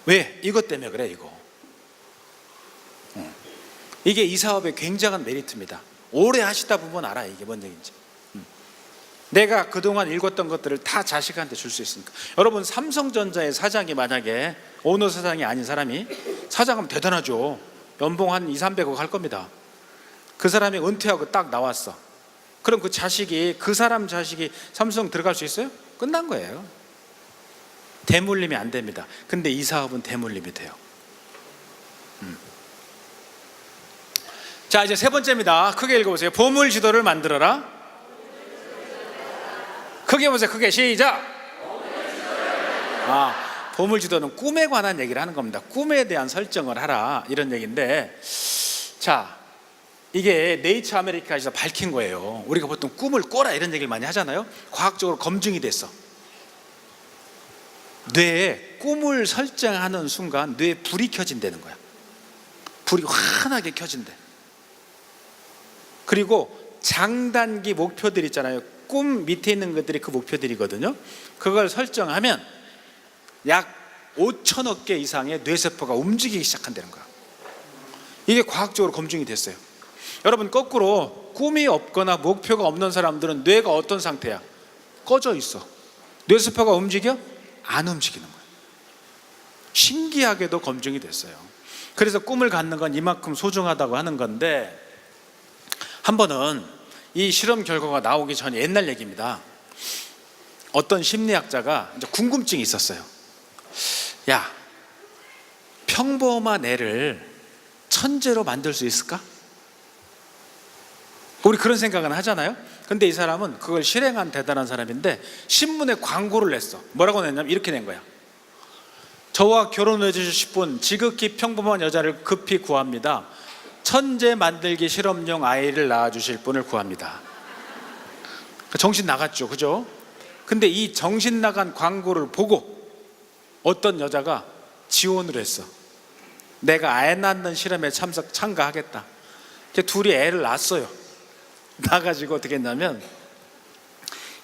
왜? 이것 때문에 그래 이거. 이게 이 사업의 굉장한 메리트입니다. 오래 하시다 보면 알아 이게 뭔 얘기인지. 내가 그동안 읽었던 것들을 다 자식한테 줄 수 있으니까. 여러분 삼성전자의 사장이 만약에 오너 사장이 아닌 사람이 사장하면 대단하죠. 연봉 한 200~300억 할 겁니다. 그 사람이 은퇴하고 딱 나왔어. 그럼 그 자식이 그 사람 자식이 삼성 들어갈 수 있어요? 끝난 거예요. 대물림이 안 됩니다. 근데 이 사업은 대물림이 돼요. 자, 이제 세 번째입니다. 크게 읽어보세요. 보물지도를 만들어라. 크게 보세요. 크게 시작. 보물지도는 꿈에 관한 얘기를 하는 겁니다. 꿈에 대한 설정을 하라 이런 얘기인데, 자, 이게 네이처 아메리카에서 밝힌 거예요. 우리가 보통 꿈을 꿔라 이런 얘기를 많이 하잖아요. 과학적으로 검증이 됐어. 뇌에 꿈을 설정하는 순간 뇌에 불이 켜진다는 거야. 불이 환하게 켜진대. 그리고 장단기 목표들 있잖아요. 꿈 밑에 있는 것들이 그 목표들이거든요. 그걸 설정하면 약 5천억 개 이상의 뇌세포가 움직이기 시작한다는 거야. 이게 과학적으로 검증이 됐어요. 여러분 거꾸로 꿈이 없거나 목표가 없는 사람들은 뇌가 어떤 상태야? 꺼져 있어. 뇌세포가 움직여? 안 움직이는 거예요. 신기하게도 검증이 됐어요. 그래서 꿈을 갖는 건 이만큼 소중하다고 하는 건데, 한 번은 이 실험 결과가 나오기 전에 옛날 얘기입니다. 어떤 심리학자가 이제 궁금증이 있었어요. 야, 평범한 애를 천재로 만들 수 있을까? 우리 그런 생각은 하잖아요. 근데 이 사람은 그걸 실행한 대단한 사람인데 신문에 광고를 냈어. 뭐라고 냈냐면 이렇게 낸 거야. 저와 결혼해 주실 분, 지극히 평범한 여자를 급히 구합니다. 천재 만들기 실험용 아이를 낳아주실 분을 구합니다. 정신 나갔죠, 그죠? 근데 이 정신 나간 광고를 보고 어떤 여자가 지원을 했어. 내가 애 낳는 실험에 참가하겠다. 둘이 애를 낳았어요. 낳아가지고 어떻게 했냐면,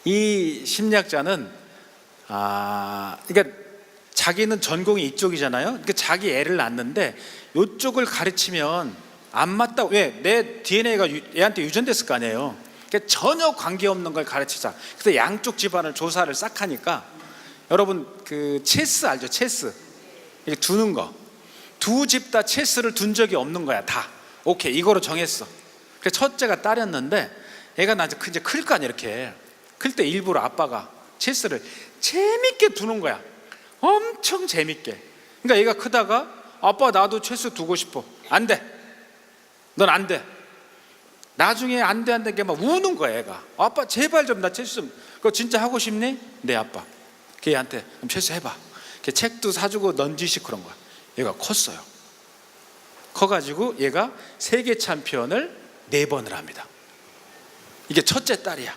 이 심리학자는 그러니까 자기는 전공이 이쪽이잖아요. 그러니까 자기 애를 낳는데 이쪽을 가르치면 안 맞다. 왜? 내 DNA가 얘한테 유전됐을 거 아니에요. 그러니까 전혀 관계없는 걸 가르치자. 그래서 양쪽 집안을 조사를 싹 하니까, 여러분 그 체스 알죠? 체스 이렇게 두는 거, 두 집 다 체스를 둔 적이 없는 거야. 다 오케이 이거로 정했어. 그래서 첫째가 딸이었는데 애가 나 이제 클 거 아니야. 이렇게 클 때 일부러 아빠가 체스를 재밌게 두는 거야. 엄청 재밌게. 그러니까 얘가 크다가 아빠 나도 체스 두고 싶어. 안 돼. 넌 안 돼. 나중에 안 돼 게 막 우는 거야. 애가 아빠 제발 좀 나 체스 좀, 그거 진짜 하고 싶니? 네 아빠. 걔한테 그럼 체스 해봐. 걔 책도 사주고 넌지시 그런 거야. 얘가 컸어요. 커가지고 얘가 세계 챔피언을 4번을 합니다. 이게 첫째 딸이야.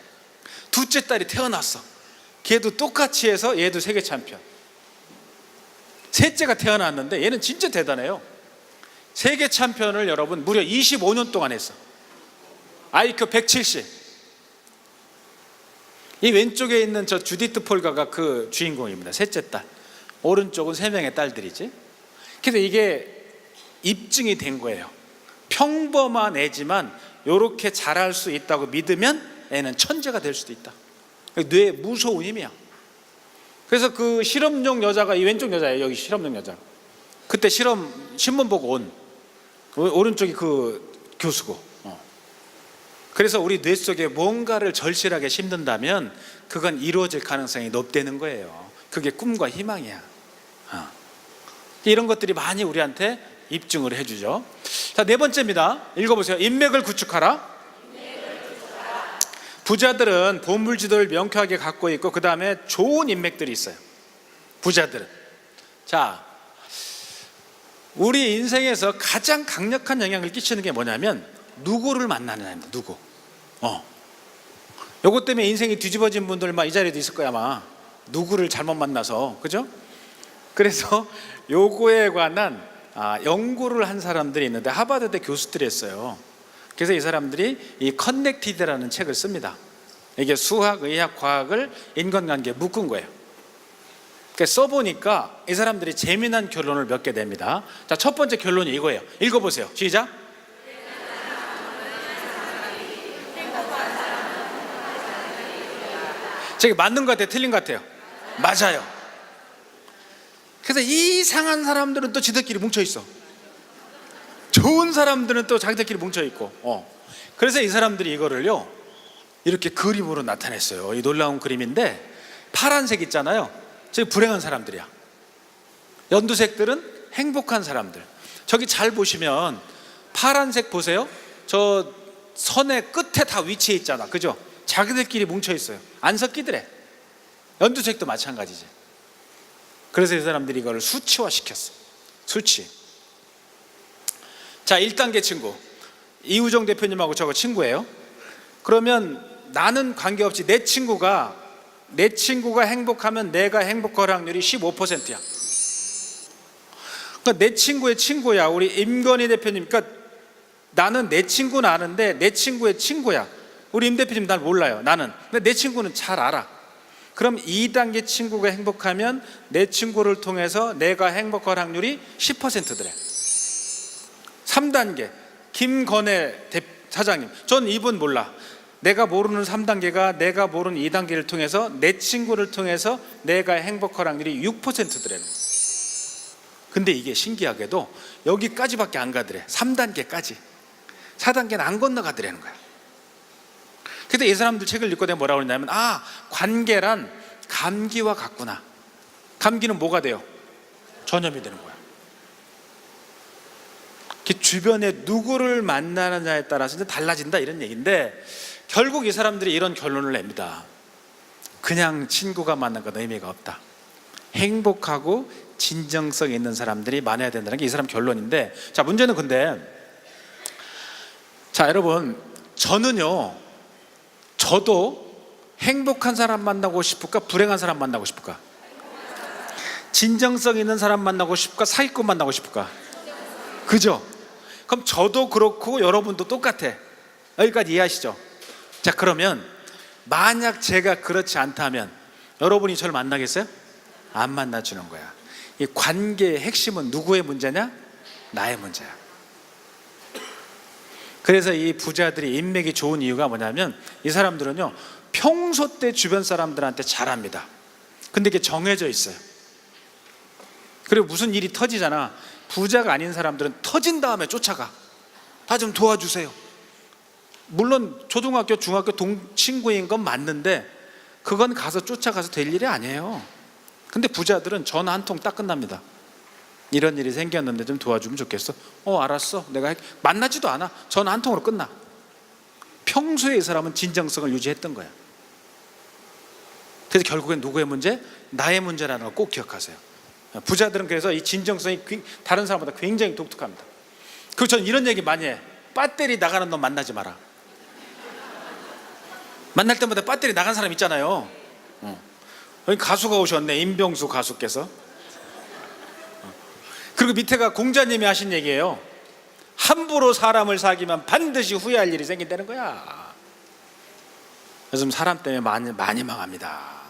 둘째 딸이 태어났어. 걔도 똑같이 해서 얘도 세계 챔피언. 셋째가 태어났는데 얘는 진짜 대단해요. 세계 챔피언을 여러분 무려 25년 동안 했어. IQ 170. 이 왼쪽에 있는 저 주디트 폴가가 그 주인공입니다. 셋째 딸. 오른쪽은 3명의 딸들이지. 그래서 이게 입증이 된 거예요. 평범한 애지만 이렇게 잘할 수 있다고 믿으면 애는 천재가 될 수도 있다. 뇌에 무서운 힘이야. 그래서 그 실험용 여자가 이 왼쪽 여자예요. 여기 실험용 여자. 그때 실험 신문 보고 온 오른쪽이 그 교수고. 그래서 우리 뇌 속에 뭔가를 절실하게 심는다면 그건 이루어질 가능성이 높다는 거예요. 그게 꿈과 희망이야. 이런 것들이 많이 우리한테 입증을 해주죠. 자, 4번째입니다. 읽어보세요. 인맥을 구축하라. 부자들은 보물지도를 명쾌하게 갖고 있고 그 다음에 좋은 인맥들이 있어요. 부자들은. 자, 우리 인생에서 가장 강력한 영향을 끼치는 게 뭐냐면 누구를 만나느냐입니다. 누구. 요것 때문에 인생이 뒤집어진 분들 막 이 자리에도 있을 거야 아마. 누구를 잘못 만나서, 그죠? 그래서 요거에 관한 연구를 한 사람들이 있는데 하버드대 교수들이 했어요. 그래서 이 사람들이 이 커넥티드라는 책을 씁니다. 이게 수학, 의학, 과학을 인간관계에 묶은 거예요. 그러니까 써보니까 이 사람들이 재미난 결론을 몇 개 냅니다. 자, 첫 번째 결론이 이거예요. 읽어보세요. 시작. 저기 맞는 것 같아요? 틀린 것 같아요? 맞아요. 그래서 이상한 사람들은 또 지들끼리 뭉쳐있어. 좋은 사람들은 또 자기들끼리 뭉쳐있고. 그래서 이 사람들이 이거를요 이렇게 그림으로 나타냈어요. 이 놀라운 그림인데 파란색 있잖아요. 저기 불행한 사람들이야. 연두색들은 행복한 사람들. 저기 잘 보시면 파란색 보세요. 저 선의 끝에 다 위치해 있잖아. 그죠? 자기들끼리 뭉쳐 있어요. 안 섞이더래. 연두색도 마찬가지지. 그래서 이 사람들이 이걸 수치화 시켰어. 수치. 자, 1단계 친구. 이우정 대표님하고 저거 친구예요. 그러면 나는 관계없이 내 친구가 행복하면 내가 행복할 확률이 15%야. 그러니까 내 친구의 친구야. 우리 임건희 대표님. 그러니까 나는 내 친구는 아는데 내 친구의 친구야. 우리 임 대표님 날 몰라요. 나는. 근데 내 친구는 잘 알아. 그럼 2단계 친구가 행복하면 내 친구를 통해서 내가 행복할 확률이 10%더래. 3단계 김건혜 사장님. 전 이분 몰라. 내가 모르는 3단계가 내가 모르는 2단계를 통해서 내 친구를 통해서 내가 행복할 확률이 6%더래. 근데 이게 신기하게도 여기까지밖에 안 가더래. 3단계까지. 4단계는 안 건너가더라는 거야. 그래서 이 사람들 책을 읽고 내가 뭐라고 그러냐면 관계란 감기와 같구나. 감기는 뭐가 돼요? 전염이 되는 거야. 주변에 누구를 만나느냐에 따라서 달라진다 이런 얘기인데 결국 이 사람들이 이런 결론을 냅니다. 그냥 친구가 만난 건 의미가 없다. 행복하고 진정성 있는 사람들이 많아야 된다는 게 이 사람 결론인데, 자, 문제는 근데, 자, 여러분, 저도 행복한 사람 만나고 싶을까? 불행한 사람 만나고 싶을까? 진정성 있는 사람 만나고 싶을까? 사기꾼 만나고 싶을까? 그죠? 그럼 저도 그렇고 여러분도 똑같아. 여기까지 이해하시죠? 자, 그러면 만약 제가 그렇지 않다면 여러분이 저를 만나겠어요? 안 만나주는 거야. 이 관계의 핵심은 누구의 문제냐? 나의 문제야. 그래서 이 부자들이 인맥이 좋은 이유가 뭐냐면 이 사람들은요 평소 때 주변 사람들한테 잘합니다. 근데 이게 정해져 있어요. 그리고 무슨 일이 터지잖아. 부자가 아닌 사람들은 터진 다음에 쫓아가. 좀 도와주세요. 물론 초등학교, 중학교 친구인 건 맞는데 그건 가서 쫓아가서 될 일이 아니에요. 근데 부자들은 전화 한 통 딱 끝납니다. 이런 일이 생겼는데 좀 도와주면 좋겠어. 알았어. 내가 만나지도 않아. 전화 한 통으로 끝나. 평소에 이 사람은 진정성을 유지했던 거야. 그래서 결국엔 누구의 문제? 나의 문제라는 걸 꼭 기억하세요. 부자들은 그래서 이 진정성이 다른 사람보다 굉장히 독특합니다. 그리고 저는 이런 얘기 많이 해. 배터리 나가는 놈 만나지 마라. 만날 때마다 배터리 나간 사람 있잖아요. 여기 가수가 오셨네. 임병수 가수께서. 그리고 밑에가 공자님이 하신 얘기예요. 함부로 사람을 사귀면 반드시 후회할 일이 생긴다는 거야. 요즘 사람 때문에 많이 망합니다.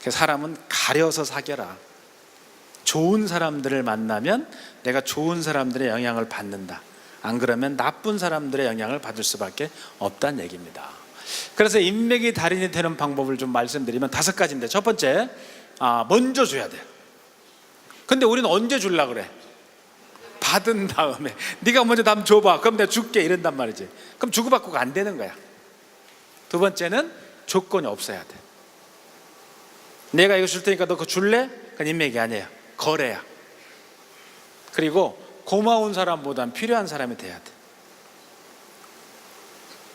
그래서 사람은 가려서 사귀어라. 좋은 사람들을 만나면 내가 좋은 사람들의 영향을 받는다. 안 그러면 나쁜 사람들의 영향을 받을 수밖에 없다는 얘기입니다. 그래서 인맥이 달인이 되는 방법을 좀 말씀드리면 5가지인데, 첫 번째, 먼저 줘야 돼. 근데 우리는 언제 주려고 그래? 받은 다음에. 네가 먼저 남 줘봐. 그럼 내가 줄게. 이런단 말이지. 그럼 주고받고가 안 되는 거야. 두 번째는 조건이 없어야 돼. 내가 이거 줄 테니까 너 그거 줄래? 그건 인맥이 아니에요. 거래야. 그리고 고마운 사람보단 필요한 사람이 돼야 돼.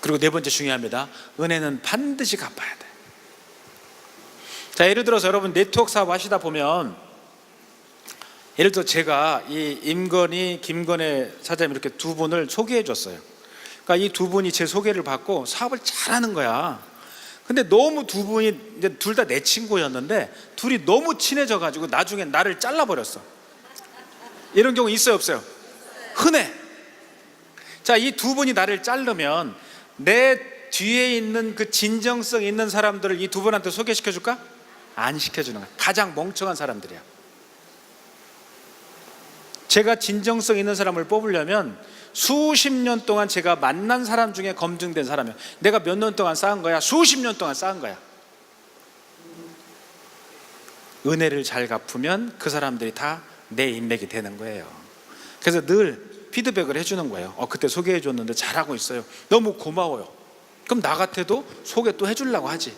그리고 네 번째 중요합니다. 은혜는 반드시 갚아야 돼. 자, 예를 들어서 여러분 네트워크 사업 하시다 보면, 예를 들어 제가 이 임건희, 김건혜 사장님 이렇게 두 분을 소개해 줬어요. 그러니까 이 두 분이 제 소개를 받고 사업을 잘하는 거야. 근데 너무 두 분이 이제 둘 다 내 친구였는데 둘이 너무 친해져 가지고 나중에 나를 잘라버렸어. 이런 경우 있어요, 없어요? 흔해. 자, 이 두 분이 나를 자르면 내 뒤에 있는 그 진정성 있는 사람들을 이 두 분한테 소개시켜 줄까? 안 시켜주는 거야. 가장 멍청한 사람들이야. 제가 진정성 있는 사람을 뽑으려면 수십 년 동안 제가 만난 사람 중에 검증된 사람이야. 내가 몇 년 동안 쌓은 거야? 수십 년 동안 쌓은 거야. 은혜를 잘 갚으면 그 사람들이 다 내 인맥이 되는 거예요. 그래서 늘 피드백을 해주는 거예요. 그때 소개해 줬는데 잘하고 있어요. 너무 고마워요. 그럼 나 같아도 소개 또 해주려고 하지.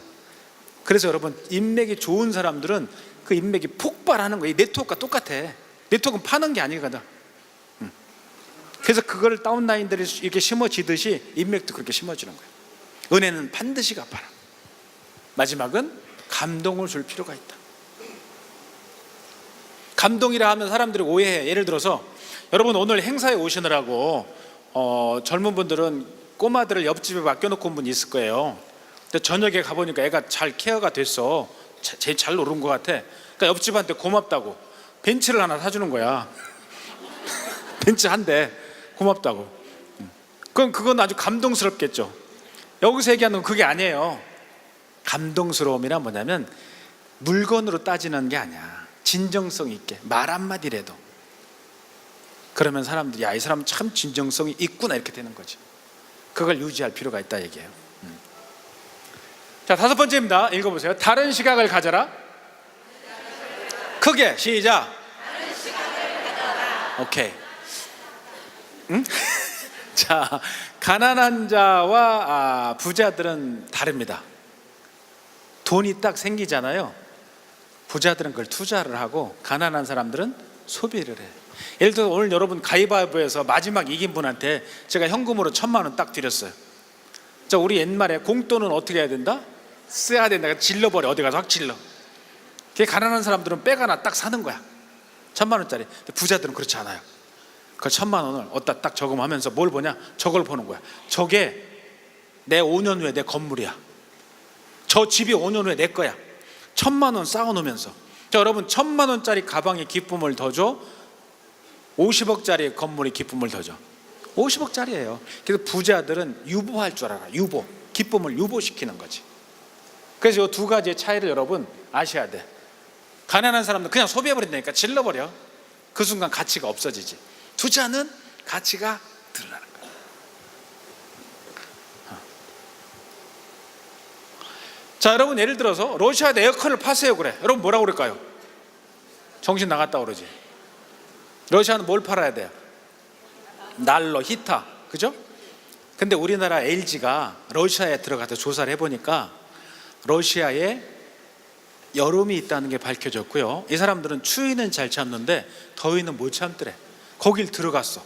그래서 여러분, 인맥이 좋은 사람들은 그 인맥이 폭발하는 거예요. 이 네트워크가 똑같아. 네트워크는 파는 게 아니거든. 그래서 그걸 다운라인들이 이렇게 심어지듯이 인맥도 그렇게 심어지는 거예요. 은혜는 반드시 갚아라. 마지막은 감동을 줄 필요가 있다. 감동이라 하면 사람들이 오해해. 예를 들어서 여러분 오늘 행사에 오시느라고 젊은 분들은 꼬마들을 옆집에 맡겨놓고 온 분이 있을 거예요. 근데 저녁에 가보니까 애가 잘 케어가 됐어. 제일 잘 노는 것 같아. 그러니까 옆집한테 고맙다고 벤츠를 하나 사주는 거야. 벤츠 한 대 고맙다고. 그럼 그건 아주 감동스럽겠죠. 여기서 얘기하는 건 그게 아니에요. 감동스러움이란 뭐냐면 물건으로 따지는 게 아니야. 진정성 있게 말 한마디라도. 그러면 사람들이 야, 이 사람 참 진정성이 있구나 이렇게 되는 거지. 그걸 유지할 필요가 있다 얘기예요. 자, 다섯 번째입니다. 읽어보세요. 다른 시각을 가져라. 크게 시작. 오케이. 응? 자, 가난한 자와 부자들은 다릅니다. 돈이 딱 생기잖아요. 부자들은 그걸 투자를 하고 가난한 사람들은 소비를 해. 예를 들어 오늘 여러분 가위바위보에서 마지막 이긴 분한테 제가 현금으로 1,000만 원 딱 드렸어요. 자, 우리 옛말에 공돈은 어떻게 해야 된다? 써야 된다. 질러버려. 어디 가서 확 질러. 그게 가난한 사람들은 백 하나 딱 사는 거야. 1,000만 원짜리. 근데 부자들은 그렇지 않아요. 그 1,000만 원을 어디다 딱 저금하면서 뭘 보냐? 저걸 보는 거야. 저게 내 5년 후에 내 건물이야. 저 집이 5년 후에 내 거야. 1,000만 원 쌓아놓으면서. 자, 여러분 1,000만 원짜리 가방에 기쁨을 더 줘? 50억짜리 건물에 기쁨을 더 줘? 50억짜리예요. 그래서 부자들은 유보할 줄 알아. 유보. 기쁨을 유보시키는 거지. 그래서 이 두 가지의 차이를 여러분 아셔야 돼. 가난한 사람들 그냥 소비해버린다니까. 질러버려. 그 순간 가치가 없어지지. 투자는 가치가 드러나는 거야. 자, 여러분 예를 들어서 러시아에 에어컨을 파세요 그래. 여러분 뭐라고 그럴까요? 정신 나갔다 그러지. 러시아는 뭘 팔아야 돼요? 난로, 히터, 그죠? 근데 우리나라 LG가 러시아에 들어가서 조사를 해보니까 러시아에 여름이 있다는 게 밝혀졌고요. 이 사람들은 추위는 잘 참는데 더위는 못 참더래. 거길 들어갔어.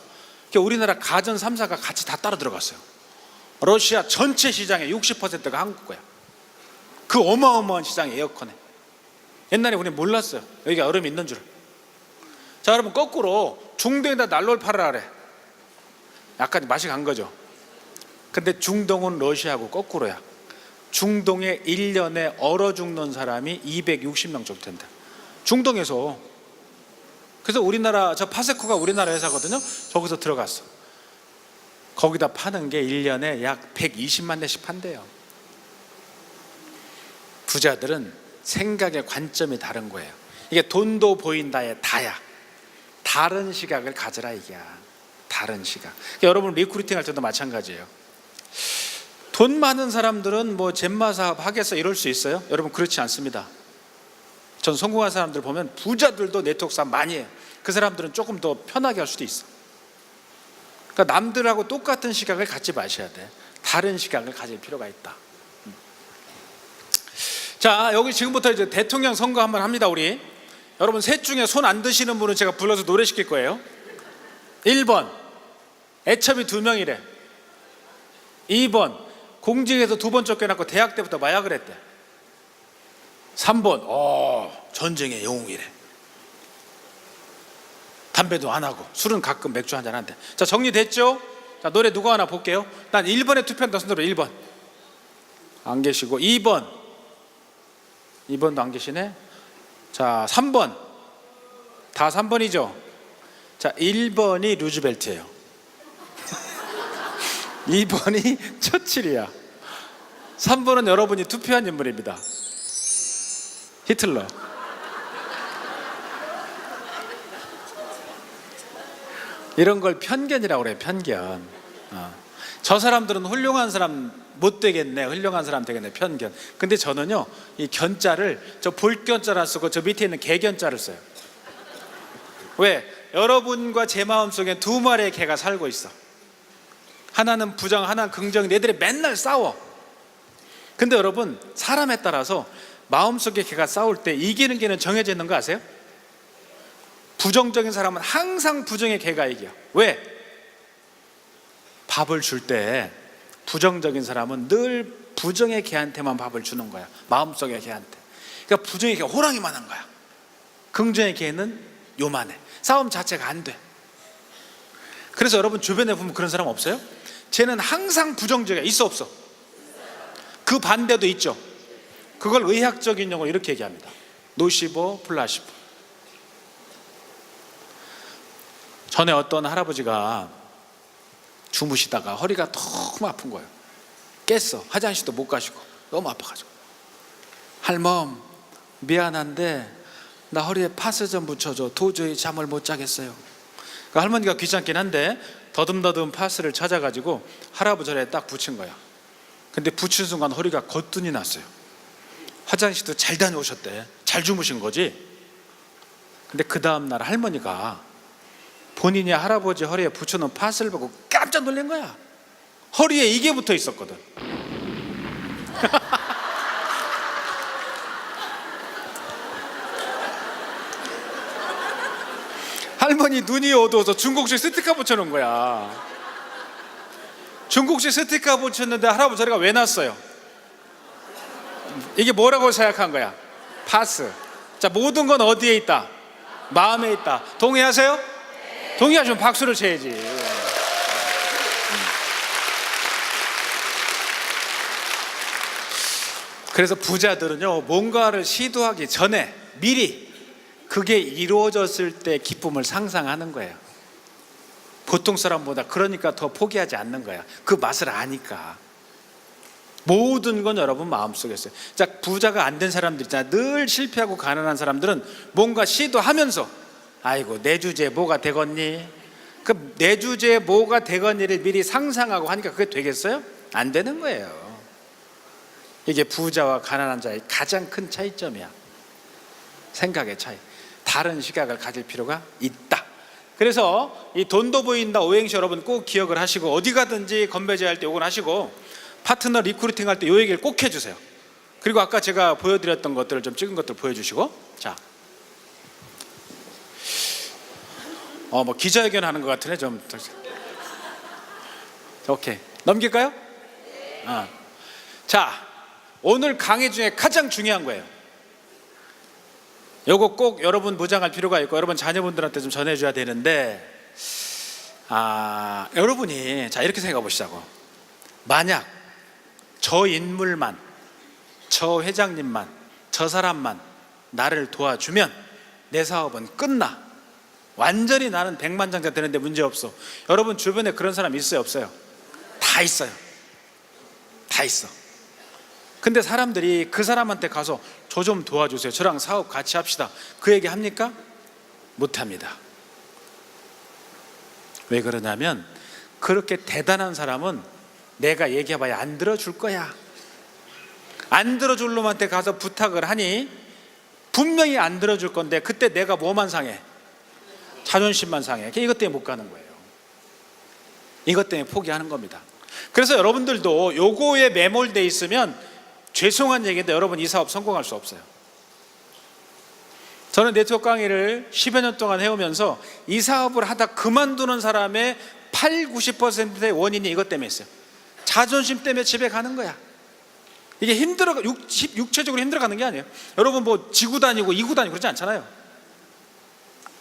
그러니까 우리나라 가전 3사가 같이 다 따라 들어갔어요. 러시아 전체 시장의 60%가 한국 거야. 그 어마어마한 시장에 에어컨에. 옛날에 우리 몰랐어요. 여기가 여름이 있는 줄. 자, 여러분 거꾸로 중동에다 난로를 팔아라 그래. 약간 맛이 간 거죠. 근데 중동은 러시아하고 거꾸로야. 중동에 1년에 얼어 죽는 사람이 260명 정도 된다. 중동에서. 그래서 우리나라 저 파세코가 우리나라 회사거든요. 저기서 들어갔어. 거기다 파는 게 1년에 약 120만 대씩 판대요. 부자들은 생각의 관점이 다른 거예요. 이게 돈도 보인다의 다야. 다른 시각을 가져라 이게야. 다른 시각. 그러니까 여러분 리크루팅 할 때도 마찬가지예요. 돈 많은 사람들은 뭐 젠마 사업 하겠어 이럴 수 있어요? 여러분 그렇지 않습니다. 전 성공한 사람들 보면 부자들도 네트워크 사업 많이 해요. 그 사람들은 조금 더 편하게 할 수도 있어. 그러니까 남들하고 똑같은 시각을 갖지 마셔야 돼. 다른 시각을 가질 필요가 있다. 자, 여기 지금부터 이제 대통령 선거 한번 합니다. 우리 여러분 셋 중에 손 안 드시는 분은 제가 불러서 노래 시킬 거예요. 1번 애첩이 2명이래. 2번 공직에서 2번 쫓겨났고 대학 때부터 마약을 했대. 3번 전쟁의 영웅이래. 담배도 안 하고 술은 가끔 맥주 한잔 한대. 자, 정리됐죠? 자, 노래 누구 하나 볼게요. 난 1번에 투표한다 손들어. 1번 안 계시고, 2번도 안 계시네. 자, 3번 다 3번이죠. 자, 1번이 루즈벨트예요. 2번이 처칠이야. 3번은 여러분이 투표한 인물입니다. 히틀러. 이런 걸 편견이라고 그래요. 편견. 저 사람들은 훌륭한 사람 못 되겠네, 훌륭한 사람 되겠네, 편견. 근데 저는요, 이 견자를 저 볼견자를 쓰고 저 밑에 있는 개견자를 써요. 왜? 여러분과 제 마음속에 2마리의 개가 살고 있어. 하나는 부정, 하나는 긍정. 얘들이 맨날 싸워. 근데 여러분, 사람에 따라서 마음속의 개가 싸울 때 이기는 개는 정해져 있는 거 아세요? 부정적인 사람은 항상 부정의 개가 이겨. 왜? 밥을 줄 때 부정적인 사람은 늘 부정의 개한테만 밥을 주는 거야. 마음속의 개한테. 그러니까 부정의 개가 호랑이만한 거야. 긍정의 개는 요만해. 싸움 자체가 안 돼. 그래서 여러분 주변에 보면 그런 사람 없어요? 쟤는 항상 부정적이야. 있어 없어? 그 반대도 있죠. 그걸 의학적인 용어로 이렇게 얘기합니다. 노시보 플라시보. 전에 어떤 할아버지가 주무시다가 허리가 너무 아픈 거예요. 깼어. 화장실도 못 가시고 너무 아파가지고. 할멈 미안한데 나 허리에 파스 좀 붙여줘. 도저히 잠을 못 자겠어요. 그러니까 할머니가 귀찮긴 한데 더듬더듬 파스를 찾아가지고 할아버지 허리에 딱 붙인 거야. 근데 붙인 순간 허리가 거뜬히 났어요. 화장실도 잘 다녀오셨대. 잘 주무신 거지. 근데 그 다음날 할머니가 본인이 할아버지 허리에 붙여놓은 파스를 보고 깜짝 놀란 거야. 허리에 이게 붙어 있었거든. 할머니 눈이 어두워서 중국식 스티커 붙여놓은 거야. 중국식 스티커 붙였는데 할아버지 허리가 왜 났어요? 이게 뭐라고 생각한 거야? 파스. 자, 모든 건 어디에 있다? 마음에 있다. 동의하세요? 동의하시면 박수를 쳐야지. 그래서 부자들은요, 뭔가를 시도하기 전에 미리 그게 이루어졌을 때 기쁨을 상상하는 거예요. 보통 사람보다. 그러니까 더 포기하지 않는 거야. 그 맛을 아니까. 모든 건 여러분 마음속에 있어요. 자, 부자가 안 된 사람들 있잖아요. 늘 실패하고 가난한 사람들은 뭔가 시도하면서 아이고 내 주제에 뭐가 되겠니? 그 내 주제에 뭐가 되겠니를 미리 상상하고 하니까 그게 되겠어요? 안 되는 거예요. 이게 부자와 가난한 자의 가장 큰 차이점이야. 생각의 차이. 다른 시각을 가질 필요가 있다. 그래서 이 돈도 보인다 오행시 여러분 꼭 기억을 하시고, 어디 가든지 건배제 할 때 요건 하시고, 파트너 리크루팅 할 때 요 얘기를 꼭 해주세요. 그리고 아까 제가 보여드렸던 것들을 좀 찍은 것들 보여주시고. 자, 뭐 기자회견 하는 것 같으네. 좀 오케이, 넘길까요? 자, 오늘 강의 중에 가장 중요한 거예요. 요거 꼭 여러분 무장할 필요가 있고 여러분 자녀분들한테 좀 전해줘야 되는데, 여러분이 자 이렇게 생각해 보시자고. 만약 저 인물만, 저 회장님만, 저 사람만 나를 도와주면 내 사업은 끝나. 완전히 나는 백만장자 되는데 문제 없어. 여러분 주변에 그런 사람 있어요 없어요? 다 있어요. 다 있어. 근데 사람들이 그 사람한테 가서 저 좀 도와주세요, 저랑 사업 같이 합시다, 그 얘기 합니까? 못합니다. 왜 그러냐면 그렇게 대단한 사람은 내가 얘기해봐야 안 들어줄 거야. 안 들어줄 놈한테 가서 부탁을 하니 분명히 안 들어줄 건데 그때 내가 뭐만 상해? 자존심만 상해. 이것 때문에 못 가는 거예요. 이것 때문에 포기하는 겁니다. 그래서 여러분들도 요거에 매몰돼 있으면 죄송한 얘기인데 여러분 이 사업 성공할 수 없어요. 저는 네트워크 강의를 10여 년 동안 해오면서 이 사업을 하다 그만두는 사람의 80-90%의 원인이 이것 때문에 있어요. 자존심 때문에 집에 가는 거야. 이게 육체적으로 힘들어가는 게 아니에요. 여러분 뭐 지구 다니고 이구 다니고 그러지 않잖아요.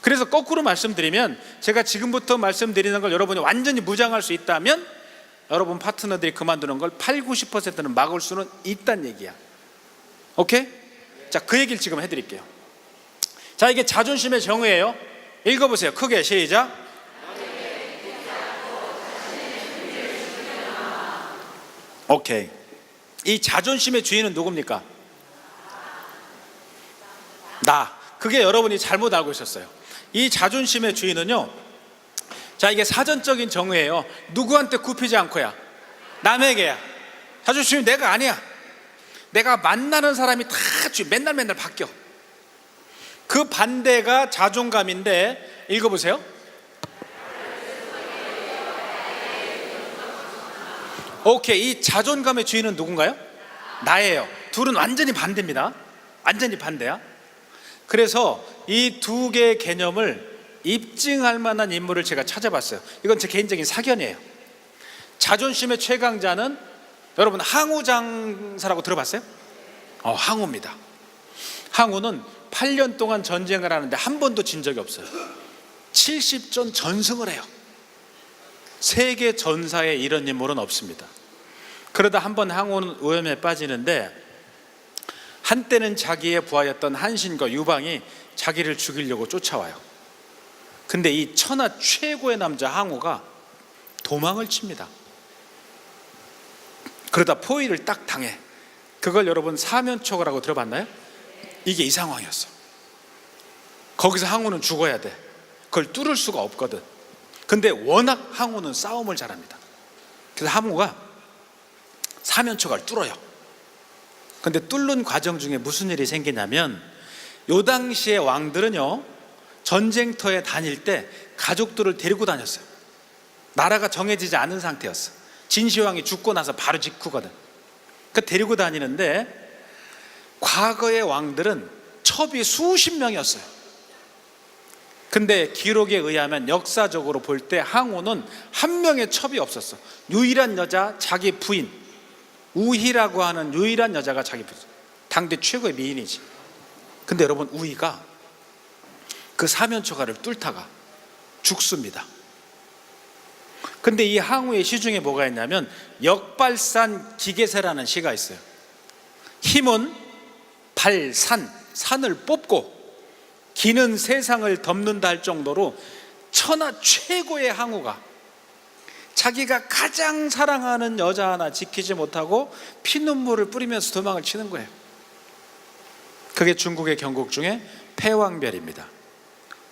그래서 거꾸로 말씀드리면, 제가 지금부터 말씀드리는 걸 여러분이 완전히 무장할 수 있다면 여러분 파트너들이 그만두는 걸 80~90%는 막을 수는 있다는 얘기야. 오케이? 자, 그 얘기를 지금 해드릴게요. 자, 이게 자존심의 정의예요. 읽어보세요. 크게 시작. 오케이. 이 자존심의 주인은 누굽니까? 나. 그게 여러분이 잘못 알고 있었어요. 이 자존심의 주인은요, 자, 이게 사전적인 정의예요. 누구한테 굽히지 않고야, 남에게야. 자존심이 내가 아니야. 내가 만나는 사람이 다 맨날 바뀌어. 그 반대가 자존감인데, 읽어보세요. 오케이. 이 자존감의 주인은 누군가요? 나예요. 둘은 완전히 반대입니다. 완전히 반대야. 그래서 이 두 개의 개념을 입증할 만한 인물을 제가 찾아봤어요. 이건 제 개인적인 사견이에요. 자존심의 최강자는 여러분 항우 장사라고 들어봤어요? 항우입니다. 항우는 8년 동안 전쟁을 하는데 한 번도 진 적이 없어요. 70전 전승을 해요. 세계 전사에 이런 인물은 없습니다. 그러다 한 번 항우는 오염에 빠지는데, 한때는 자기의 부하였던 한신과 유방이 자기를 죽이려고 쫓아와요. 근데 이 천하 최고의 남자 항우가 도망을 칩니다. 그러다 포위를 딱 당해. 그걸 여러분 사면초가라고 들어봤나요? 이게 이 상황이었어. 거기서 항우는 죽어야 돼. 그걸 뚫을 수가 없거든. 근데 워낙 항우는 싸움을 잘합니다. 그래서 항우가 사면초가를 뚫어요. 근데 뚫는 과정 중에 무슨 일이 생기냐면, 요 당시에 왕들은요, 전쟁터에 다닐 때 가족들을 데리고 다녔어요. 나라가 정해지지 않은 상태였어. 진시황이 죽고 나서 바로 직후거든. 그 데리고 다니는데, 과거의 왕들은 첩이 수십 명이었어요. 근데 기록에 의하면 역사적으로 볼 때 항우는 한 명의 첩이 없었어. 유일한 여자, 자기 부인 우희라고 하는 유일한 여자가 자기 부인, 당대 최고의 미인이지. 근데 여러분, 우희가 그 사면초가를 뚫다가 죽습니다. 근데 이 항우의 시 중에 뭐가 있냐면, 역발산 기계세라는 시가 있어요. 힘은 산을 뽑고 기는 세상을 덮는다 할 정도로 천하 최고의 항우가 자기가 가장 사랑하는 여자 하나 지키지 못하고 피눈물을 뿌리면서 도망을 치는 거예요. 그게 중국의 경국 중에 패왕별입니다.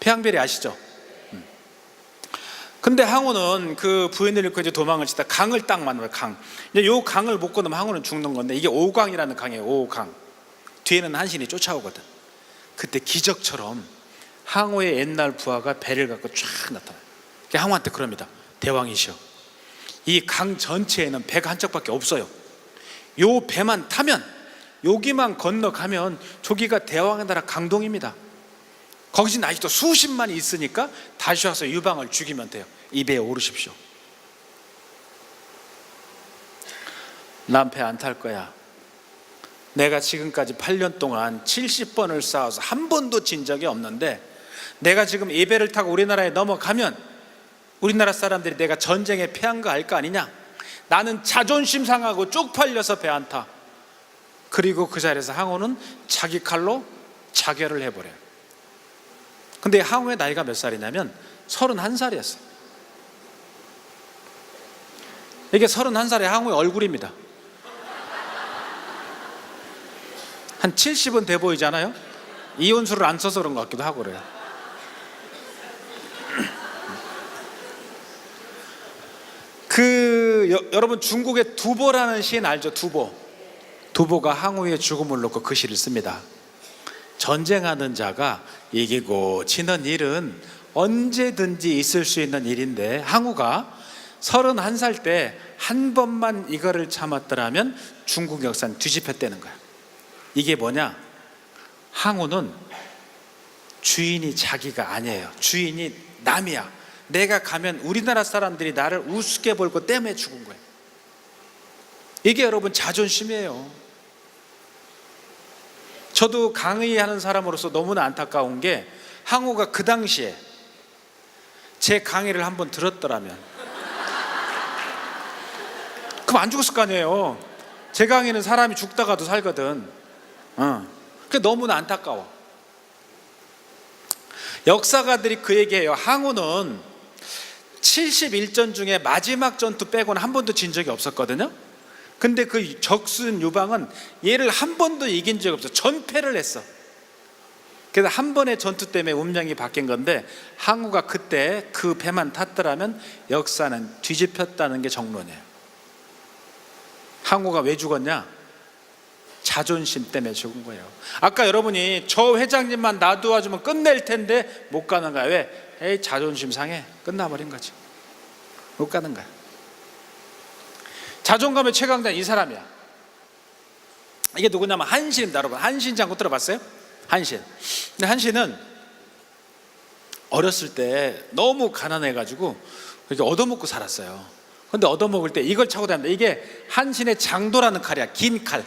패왕별이 아시죠? 근데 항우는 그 부인을 잃고 이제 도망을 치다 강을 딱 만나요. 강. 이제 요 강을 못 건너면 항우는 죽는 건데, 이게 오강이라는 강이에요. 오강. 뒤에는 한신이 쫓아오거든. 그때 기적처럼 항우의 옛날 부하가 배를 갖고 쫙 나타나요. 항우한테 그럽니다. 대왕이시여, 이 강 전체에는 배가 한 척밖에 없어요. 요 배만 타면, 여기만 건너가면 저기가 대왕의 나라 강동입니다. 거기서 아직도 수십만이 있으니까 다시 와서 유방을 죽이면 돼요. 이 배에 오르십시오. 난 배 안 탈 거야. 내가 지금까지 8년 동안 70번을 싸워서 한 번도 진 적이 없는데, 내가 지금 이 배를 타고 우리나라에 넘어가면 우리나라 사람들이 내가 전쟁에 패한 거 알 거 아니냐. 나는 자존심 상하고 쪽팔려서 배 안 타. 그리고 그 자리에서 항우는 자기 칼로 자결을 해버려요. 근데 항우의 나이가 몇 살이냐면 31살이었어요. 이게 31살의 항우의 얼굴입니다. 한 70은 돼 보이잖아요. 이혼수를 안 써서 그런 것 같기도 하고 그래요. 여러분 중국의 두보라는 시인 알죠? 두보가 항우의 죽음을 놓고 그 시를 씁니다. 전쟁하는 자가 이기고 지는 일은 언제든지 있을 수 있는 일인데, 항우가 31살 때 한 번만 이거를 참았더라면 중국 역사는 뒤집혔다는 거야. 이게 뭐냐? 항우는 주인이 자기가 아니에요. 주인이 남이야. 내가 가면 우리나라 사람들이 나를 우습게 볼 것 때문에 죽은 거예요. 이게 여러분 자존심이에요. 저도 강의하는 사람으로서 너무나 안타까운 게 항우가 그 당시에 제 강의를 한번 들었더라면 그럼 안 죽었을 거 아니에요. 제 강의는 사람이 죽다가도 살거든. 그게 너무나 안타까워. 역사가들이 그 얘기해요. 항우는 71전 중에 마지막 전투 빼고는 한 번도 진 적이 없었거든요. 근데 그 적수인 유방은 얘를 한 번도 이긴 적이 없어. 전패를 했어. 그래서 한 번의 전투 때문에 운명이 바뀐 건데, 항우가 그때 그 배만 탔더라면 역사는 뒤집혔다는 게 정론이에요. 항우가 왜 죽었냐? 자존심 때문에 죽은 거예요. 아까 여러분이 저 회장님만 놔두어주면 끝낼 텐데 못 가는 거야. 왜? 에이, 자존심 상해. 끝나버린 거지. 못 가는 거야. 자존감의 최강자 이 사람이야. 이게 누구냐면 한신입니다. 여러분, 한신 장군 들어봤어요? 한신. 근데 한신은 어렸을 때 너무 가난해가지고 이렇게 얻어먹고 살았어요. 근데 얻어먹을 때 이걸 차고 다닙니다. 이게 한신의 장도라는 칼이야. 긴 칼.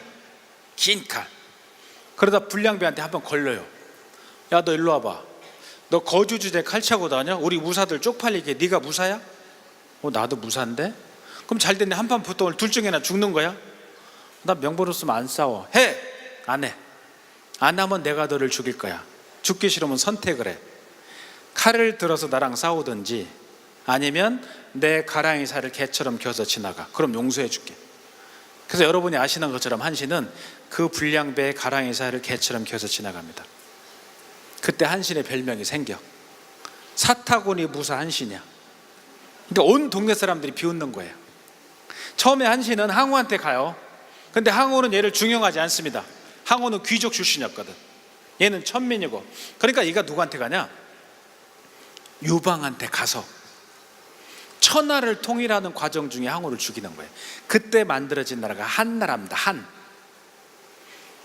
긴 칼. 그러다 불량배한테 한번 걸려요. 야, 너 일로 와봐. 너 거주주제 칼 차고 다녀? 우리 무사들 쪽팔리게. 네가 무사야? 나도 무사인데? 그럼 잘 됐네. 한판 붙어. 둘 중에 하나 죽는 거야? 나 명분 없으면 안 싸워. 해! 안 해. 안 하면 내가 너를 죽일 거야. 죽기 싫으면 선택을 해. 칼을 들어서 나랑 싸우든지 아니면 내 가랑이 살을 개처럼 겨서 지나가. 그럼 용서해 줄게. 그래서 여러분이 아시는 것처럼 한신은 그 불량배의 가랑이 살을 개처럼 겨서 지나갑니다. 그때 한신의 별명이 생겨. 사타구니 무사 한신이야. 그러니까 온 동네 사람들이 비웃는 거예요. 처음에 한신은 항우한테 가요. 근데 항우는 얘를 중용하지 않습니다. 항우는 귀족 출신이었거든. 얘는 천민이고. 그러니까 얘가 누구한테 가냐? 유방한테 가서 천하를 통일하는 과정 중에 항우를 죽이는 거예요. 그때 만들어진 나라가 한나라입니다. 한.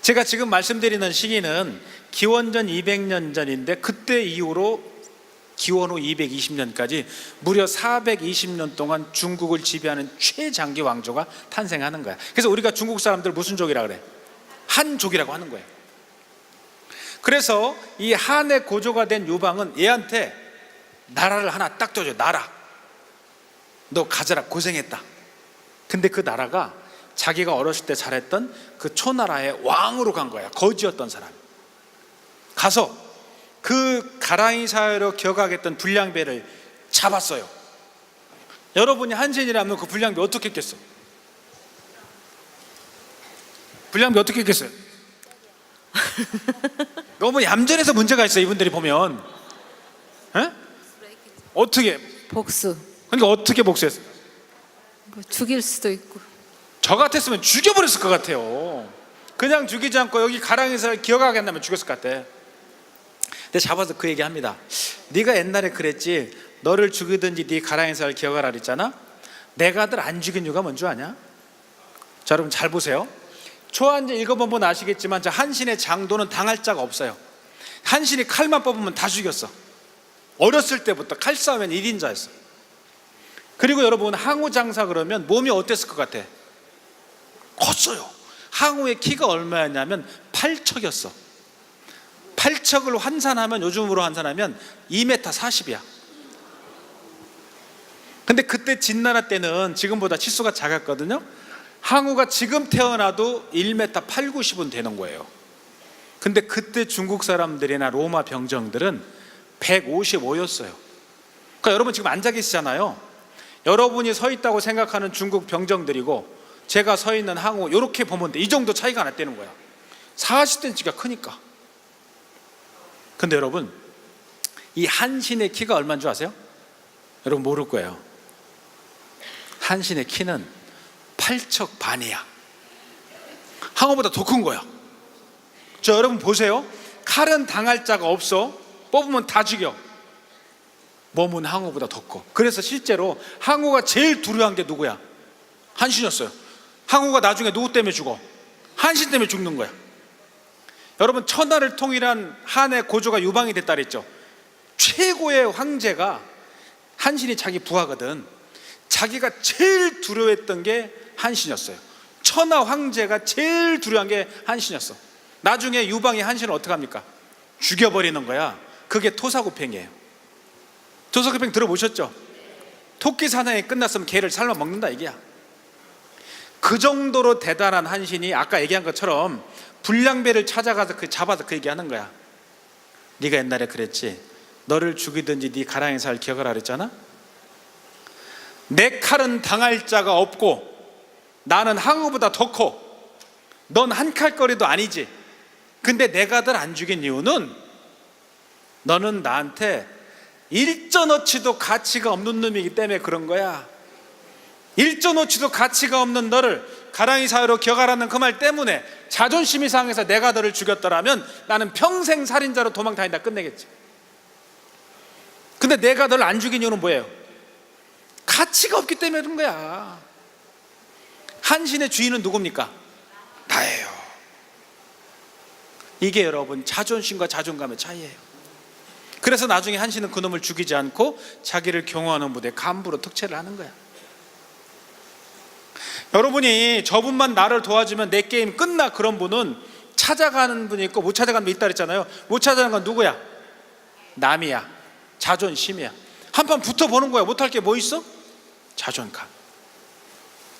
제가 지금 말씀드리는 시기는 기원전 200년 전인데, 그때 이후로 기원 후 220년까지 무려 420년 동안 중국을 지배하는 최장기 왕조가 탄생하는 거야. 그래서 우리가 중국 사람들 무슨 족이라 그래? 한족이라고 하는 거예요. 그래서 이 한의 고조가 된 유방은 얘한테 나라를 하나 딱 줘줘. 나라. 너 가져라. 고생했다. 근데 그 나라가 자기가 어렸을 때 잘했던 그 초나라의 왕으로 간 거야. 거지였던 사람. 가서 그 가랑이 사이로 기어가겠던 불량배를 잡았어요. 여러분이 한신이라면 그 불량배 어떻게 했겠어? 불량배 어떻게 했겠어요? 너무 얌전해서 문제가 있어. 이분들이 보면. 에? 어떻게? 복수. 그러니까 어떻게 복수했어? 뭐 죽일 수도 있고. 저 같았으면 죽여버렸을 것 같아요. 그냥 죽이지 않고 여기 가랑이 사이를 기어가게 한다면 죽였을 것 같아. 근데 잡아서 그 얘기합니다. 네가 옛날에 그랬지. 너를 죽이든지 네 가랑이 살을 기어가라 그랬잖아. 내가 아들 안 죽인 이유가 뭔 줄 아냐? 자, 여러분 잘 보세요. 초안제 읽어보면 아시겠지만 저 한신의 장도는 당할 자가 없어요. 한신이 칼만 뽑으면 다 죽였어. 어렸을 때부터 칼싸움엔 1인자였어. 그리고 여러분 항우 장사 그러면 몸이 어땠을 것 같아? 컸어요. 항우의 키가 얼마였냐면 8척이었어. 8척을 환산하면, 요즘으로 환산하면 2m 40이야. 근데 그때 진나라 때는 지금보다 치수가 작았거든요. 항우가 지금 태어나도 1m 8, 90은 되는 거예요. 근데 그때 중국 사람들이나 로마 병정들은 155였어요. 그러니까 여러분 지금 앉아 계시잖아요. 여러분이 서 있다고 생각하는 중국 병정들이고 제가 서 있는 항우, 이렇게 보면 돼. 이 정도 차이가 났다는 거야. 40cm가 크니까. 근데 여러분, 이 한신의 키가 얼마인 줄 아세요? 여러분 모를 거예요. 한신의 키는 8척 반이야. 항우보다 더 큰 거야. 저 여러분 보세요. 칼은 당할 자가 없어. 뽑으면 다 죽여. 몸은 항우보다 더 커. 그래서 실제로 항우가 제일 두려워한 게 누구야? 한신이었어요. 항우가 나중에 누구 때문에 죽어? 한신 때문에 죽는 거야. 여러분 천하를 통일한 한의 고조가 유방이 됐다 그랬죠. 최고의 황제가 한신이 자기 부하거든. 자기가 제일 두려워했던 게 한신이었어요. 천하 황제가 제일 두려운 게 한신이었어. 나중에 유방이 한신을 어떻게 합니까? 죽여버리는 거야. 그게 토사구팽이에요. 토사구팽 들어보셨죠? 토끼 사냥이 끝났으면 개를 삶아 먹는다 이게야. 그 정도로 대단한 한신이 아까 얘기한 것처럼 불량배를 찾아가서 잡아서 그 얘기하는 거야. 네가 옛날에 그랬지. 너를 죽이든지 네 가랑이 살 기억을 하랬잖아. 내 칼은 당할 자가 없고 나는 항우보다 더 커. 넌 한 칼거리도 아니지. 근데 내가 널 안 죽인 이유는 너는 나한테 일전어치도 가치가 없는 놈이기 때문에 그런 거야. 일전어치도 가치가 없는 너를 가랑이 사이로 기억하라는 그 말 때문에 자존심이 상해서 내가 너를 죽였더라면 나는 평생 살인자로 도망 다닌다 끝내겠지. 근데 내가 너를 안 죽인 이유는 뭐예요? 가치가 없기 때문에 그런 거야. 한신의 주인은 누굽니까? 나예요. 이게 여러분 자존심과 자존감의 차이예요. 그래서 나중에 한신은 그놈을 죽이지 않고 자기를 경호하는 부대 간부로 특채를 하는 거야. 여러분이 저분만 나를 도와주면 내 게임 끝나 그런 분은 찾아가는 분이 있고 못 찾아가는 분이 있다 그랬잖아요. 못 찾아가는 건 누구야? 남이야. 자존심이야. 한판 붙어보는 거야. 못할 게 뭐 있어? 자존감.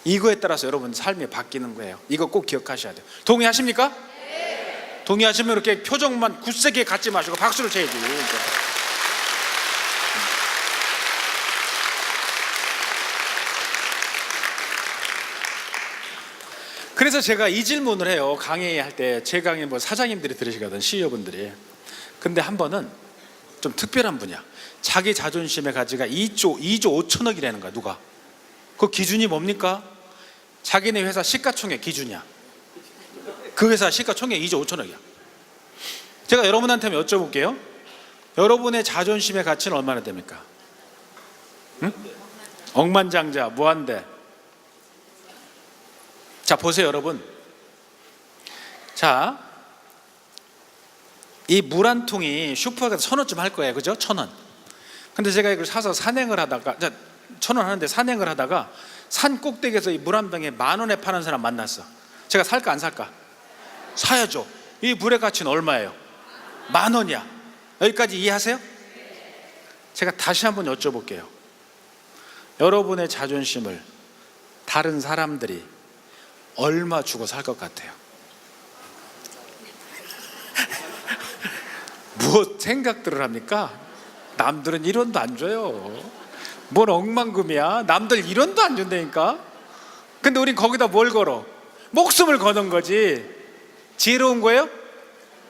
이거에 따라서 여러분 삶이 바뀌는 거예요. 이거 꼭 기억하셔야 돼요. 동의하십니까? 네. 동의하시면 이렇게 표정만 굳세게 갖지 마시고 박수를 쳐야지. 그래서 제가 이 질문을 해요. 강의할 때 제 강의 뭐 사장님들이 들으시거든, CEO분들이. 근데 한 번은 좀 특별한 분이야. 자기 자존심의 가치가 2조 5천억이라는 거야. 누가? 그 기준이 뭡니까? 자기네 회사 시가총액 기준이야. 그 회사 시가총액 2조 5천억이야. 제가 여러분한테 여쭤볼게요. 여러분의 자존심의 가치는 얼마나 됩니까? 응? 억만장자 무한대. 자 보세요 여러분. 자, 이 물 한 통이 슈퍼에 가서 1,000원쯤 할 거예요. 그죠? 1,000원. 근데 제가 이걸 사서 산행을 하다가 1,000원 하는데 산행을 하다가 산 꼭대기에서 이 물 한 병에 10,000원에 파는 사람 만났어. 제가 살까 안 살까? 사야죠. 이 물의 가치는 얼마예요? 10,000원이야. 여기까지 이해하세요? 제가 다시 한번 여쭤볼게요. 여러분의 자존심을 다른 사람들이 얼마 주고 살 것 같아요? 무엇 생각들을 합니까? 남들은 1원도 안 줘요. 뭔 억만금이야. 남들 1원도 안 준다니까. 근데 우린 거기다 뭘 걸어? 목숨을 거는 거지. 지혜로운 거예요?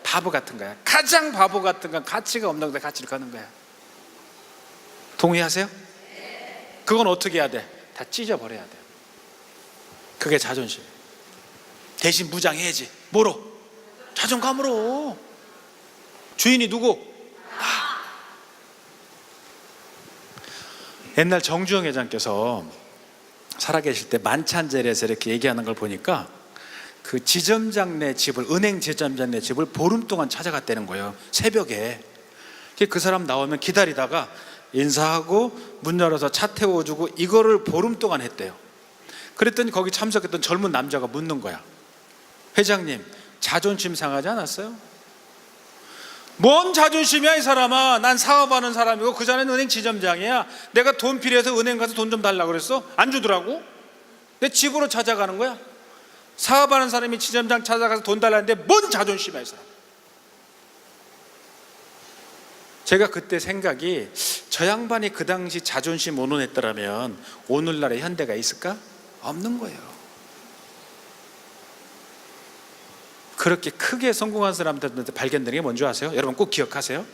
바보 같은 거야. 가장 바보 같은 건 가치가 없는 건데 가치를 거는 거야. 동의하세요? 그건 어떻게 해야 돼? 다 찢어버려야 돼. 그게 자존심. 대신 무장해야지. 뭐로? 자존감으로. 주인이 누구? 나. 옛날 정주영 회장께서 살아계실 때 만찬제례에서 이렇게 얘기하는 걸 보니까 그 지점장네 집을, 은행 지점장네 집을 보름 동안 찾아갔다는 거예요. 새벽에. 그 사람 나오면 기다리다가 인사하고 문 열어서 차 태워주고 이거를 보름 동안 했대요. 그랬더니 거기 참석했던 젊은 남자가 묻는 거야. 회장님, 자존심 상하지 않았어요? 뭔 자존심이야 이 사람아. 난 사업하는 사람이고 그 전에는 은행 지점장이야. 내가 돈 필요해서 은행 가서 돈 좀 달라고 그랬어. 안 주더라고. 내 집으로 찾아가는 거야. 사업하는 사람이 지점장 찾아가서 돈 달라는데 뭔 자존심이야 이 사람. 제가 그때 생각이, 저 양반이 그 당시 자존심 온온했더라면 오늘날의 현대가 있을까? 없는 거예요. 그렇게 크게 성공한 사람들한테 발견되는 게 뭔지 아세요? 여러분 꼭 기억하세요.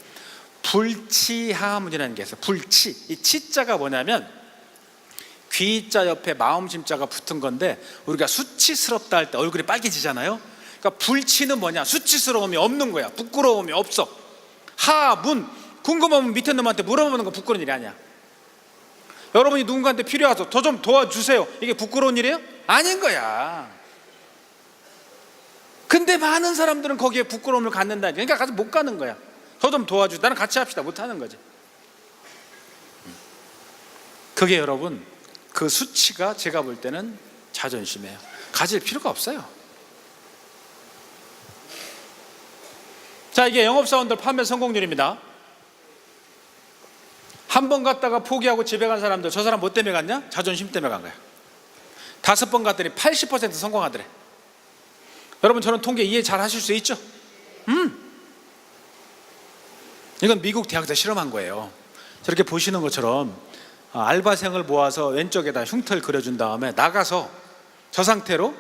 불치하문이라는 게 있어요. 불치. 이 치자가 뭐냐면 귀자 옆에 마음심자가 붙은 건데, 우리가 수치스럽다 할 때 얼굴이 빨개지잖아요. 그러니까 불치는 뭐냐? 수치스러움이 없는 거야. 부끄러움이 없어. 하문, 궁금하면 밑에 놈한테 물어보는 거 부끄러운 일이 아니야. 여러분이 누군가한테 필요해서 더 좀 도와주세요. 이게 부끄러운 일이에요? 아닌 거야. 근데 많은 사람들은 거기에 부끄러움을 갖는다니까. 그러니까 가서 못 가는 거야. 더 좀 도와줘. 나랑 같이 합시다. 못 하는 거지. 그게 여러분, 그 수치가 제가 볼 때는 자존심이에요. 가질 필요가 없어요. 자, 이게 영업사원들 판매 성공률입니다. 한 번 갔다가 포기하고 집에 간 사람들, 저 사람 뭐 때문에 갔냐? 자존심 때문에 간 거야. 5번 갔더니 80% 성공하더래. 여러분, 저는 통계 이해 잘 하실 수 있죠? 이건 미국 대학에서 실험한 거예요. 저렇게 보시는 것처럼 알바생을 모아서 왼쪽에다 흉터를 그려준 다음에 나가서 저 상태로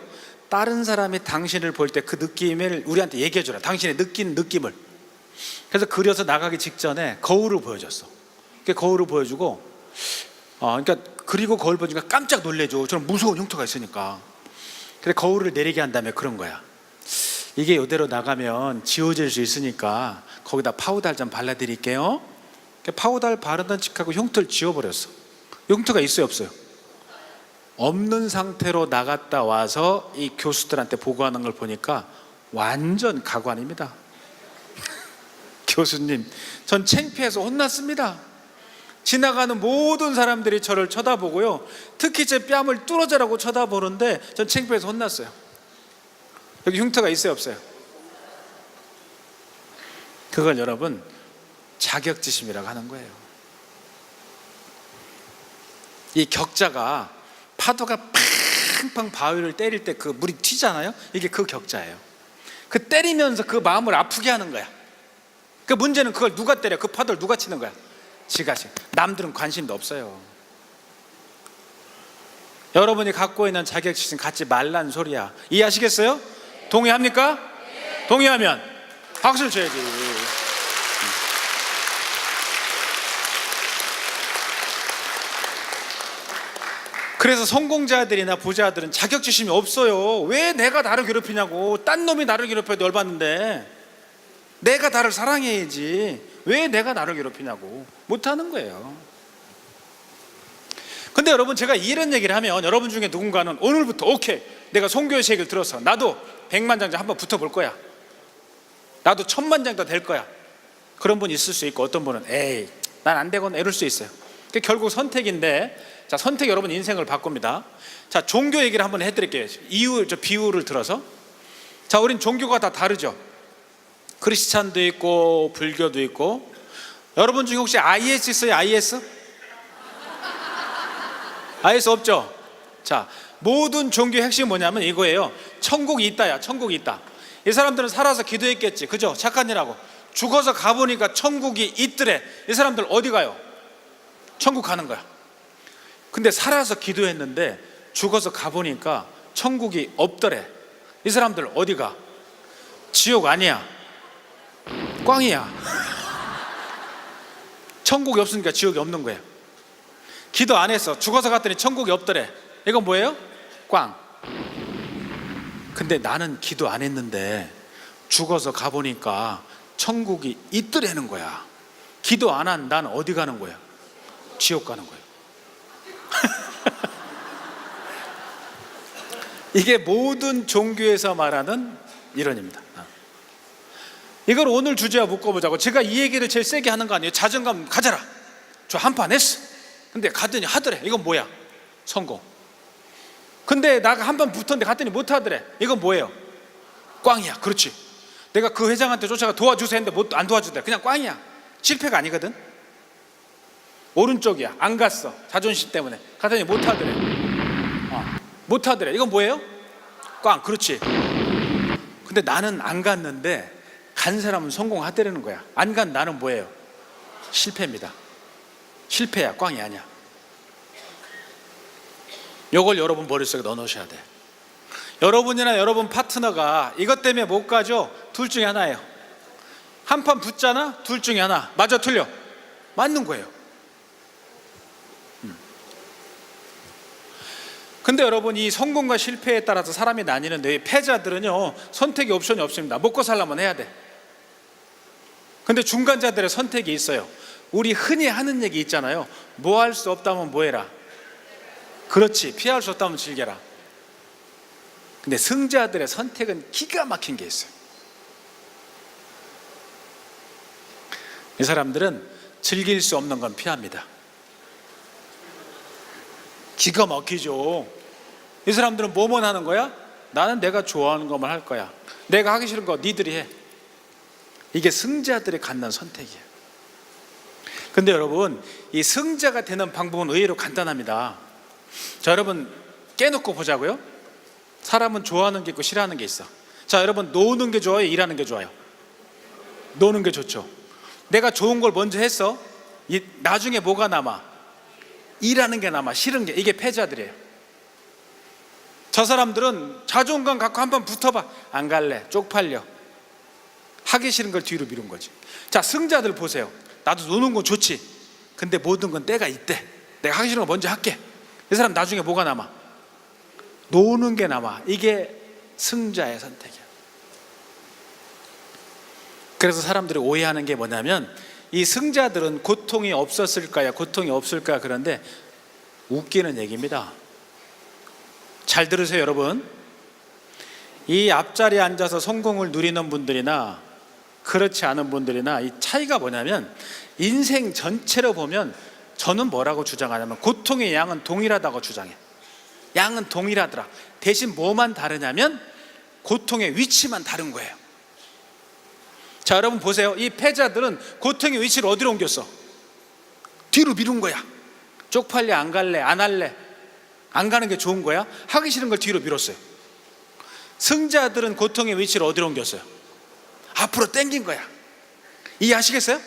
다른 사람이 당신을 볼 때 그 느낌을 우리한테 얘기해 주라. 당신의 느낀 느낌을. 그래서 그려서 나가기 직전에 거울을 보여줬어. 그 거울을 보여주고 그러니까 그리고 거울 보니까 깜짝 놀래죠. 저런 무서운 흉터가 있으니까. 그래 거울을 내리게 한 다음에 그런 거야. 이게 이대로 나가면 지워질 수 있으니까 거기다 파우더를 좀 발라드릴게요. 파우더를 바르던 척하고 흉터를 지워버렸어. 흉터가 있어요, 없어요? 없는 상태로 나갔다 와서 이 교수들한테 보고하는 걸 보니까 완전 가관입니다. 교수님, 전 창피해서 혼났습니다. 지나가는 모든 사람들이 저를 쳐다보고요, 특히 제 뺨을 뚫어져라고 쳐다보는데 전 창피해서 혼났어요. 여기 흉터가 있어요, 없어요? 그걸 여러분 자격지심이라고 하는 거예요. 이 격자가 파도가 팡팡 바위를 때릴 때 그 물이 튀잖아요. 이게 그 격자예요. 그 때리면서 그 마음을 아프게 하는 거야. 그 문제는 그걸 누가 때려? 그 파도를 누가 치는 거야? 지가. 남들은 관심도 없어요. 여러분이 갖고 있는 자격지심 갖지 말란 소리야. 이해하시겠어요? 동의합니까? 동의하면 박수를 쳐야지. 그래서 성공자들이나 부자들은 자격지심이 없어요. 왜 내가 나를 괴롭히냐고. 딴 놈이 나를 괴롭혀도 열받는데 내가 나를 사랑해야지. 왜 내가 나를 괴롭히냐고. 못하는 거예요. 근데 여러분, 제가 이런 얘기를 하면 여러분 중에 누군가는 오늘부터 오케이, 내가 송교의 얘기를 들어서 나도 100만 장자 한번 붙어볼 거야. 나도 1000만 장자 될 거야. 그런 분이 있을 수 있고, 어떤 분은 에이, 난 안 되거나 이럴 수 있어요. 결국 선택인데, 자, 선택 여러분 인생을 바꿉니다. 자, 종교 얘기를 한번 해드릴게요. 비유를 들어서. 자, 우린 종교가 다 다르죠. 크리스찬도 있고 불교도 있고. 여러분 중에 혹시 IS 있어요? IS? IS 없죠? 자, 모든 종교의 핵심이 뭐냐면 이거예요. 천국이 있다야. 천국이 있다. 이 사람들은 살아서 기도했겠지, 그죠? 착한 일하고. 죽어서 가보니까 천국이 있더래. 이 사람들 어디 가요? 천국 가는 거야. 근데 살아서 기도했는데 죽어서 가보니까 천국이 없더래. 이 사람들 어디 가? 지옥 아니야, 꽝이야. 천국이 없으니까 지옥이 없는 거예요. 기도 안 했어. 죽어서 갔더니 천국이 없더래. 이건 뭐예요? 꽝. 근데 나는 기도 안 했는데 죽어서 가보니까 천국이 있더라는 거야. 기도 안 한 난 어디 가는 거야? 지옥 가는 거예요. 이게 모든 종교에서 말하는 이론입니다. 이걸 오늘 주제와 묶어보자고. 제가 이 얘기를 제일 세게 하는 거 아니에요? 자존감 가져라. 저 한 판 했어. 근데 갔더니 하더래. 이건 뭐야? 성공. 근데 나가 한 판 붙었는데 갔더니 못 하더래. 이건 뭐예요? 꽝이야. 그렇지. 내가 그 회장한테 쫓아가 도와주세요 했는데 안 도와주더래. 그냥 꽝이야. 실패가 아니거든. 오른쪽이야. 안 갔어. 자존심 때문에. 갔더니 못 하더래. 못 하더래. 이건 뭐예요? 꽝. 그렇지. 근데 나는 안 갔는데 간 사람은 성공하더라는 거야. 안 간 나는 뭐예요? 실패입니다. 실패야. 꽝이 아니야. 이걸 여러분 머릿속에 넣어놓으셔야 돼. 여러분이나 여러분 파트너가 이것 때문에 못 가죠? 둘 중에 하나예요. 한 판 붙잖아? 둘 중에 하나. 맞아, 틀려? 맞는 거예요. 근데 여러분, 이 성공과 실패에 따라서 사람이 나뉘는데 패자들은요, 선택의 옵션이 없습니다. 먹고 살려면 해야 돼. 근데 중간자들의 선택이 있어요. 우리 흔히 하는 얘기 있잖아요. 뭐 할 수 없다면 뭐 해라. 그렇지. 피할 수 없다면 즐겨라. 근데 승자들의 선택은 기가 막힌 게 있어요. 이 사람들은 즐길 수 없는 건 피합니다. 기가 막히죠. 이 사람들은 뭐만 하는 거야? 나는 내가 좋아하는 것만 할 거야. 내가 하기 싫은 거 니들이 해. 이게 승자들이 갖는 선택이에요. 근데 여러분, 이 승자가 되는 방법은 의외로 간단합니다. 자, 여러분 깨놓고 보자고요. 사람은 좋아하는 게 있고 싫어하는 게 있어. 자, 여러분 노는 게 좋아요? 일하는 게 좋아요? 노는 게 좋죠. 내가 좋은 걸 먼저 했어. 나중에 뭐가 남아? 일하는 게 남아. 싫은 게. 이게 패자들이에요. 저 사람들은 자존감 갖고 한번 붙어봐. 안 갈래. 쪽팔려. 하기 싫은 걸 뒤로 미룬 거지. 자, 승자들 보세요. 나도 노는 건 좋지. 근데 모든 건 때가 있대. 내가 하기 싫은 거 먼저 할게. 이 사람 나중에 뭐가 남아? 노는 게 남아. 이게 승자의 선택이야. 그래서 사람들이 오해하는 게 뭐냐면, 이 승자들은 고통이 없었을까요? 고통이 없을까? 그런데 웃기는 얘기입니다. 잘 들으세요, 여러분. 이 앞자리에 앉아서 성공을 누리는 분들이나 그렇지 않은 분들이나 이 차이가 뭐냐면, 인생 전체로 보면 저는 뭐라고 주장하냐면 고통의 양은 동일하다고 주장해. 양은 동일하더라. 대신 뭐만 다르냐면 고통의 위치만 다른 거예요. 자, 여러분 보세요. 이 패자들은 고통의 위치를 어디로 옮겼어? 뒤로 미룬 거야. 쪽팔려. 안 갈래. 안 할래. 안 가는 게 좋은 거야. 하기 싫은 걸 뒤로 미뤘어요. 승자들은 고통의 위치를 어디로 옮겼어요? 앞으로 당긴 거야. 이해하시겠어요?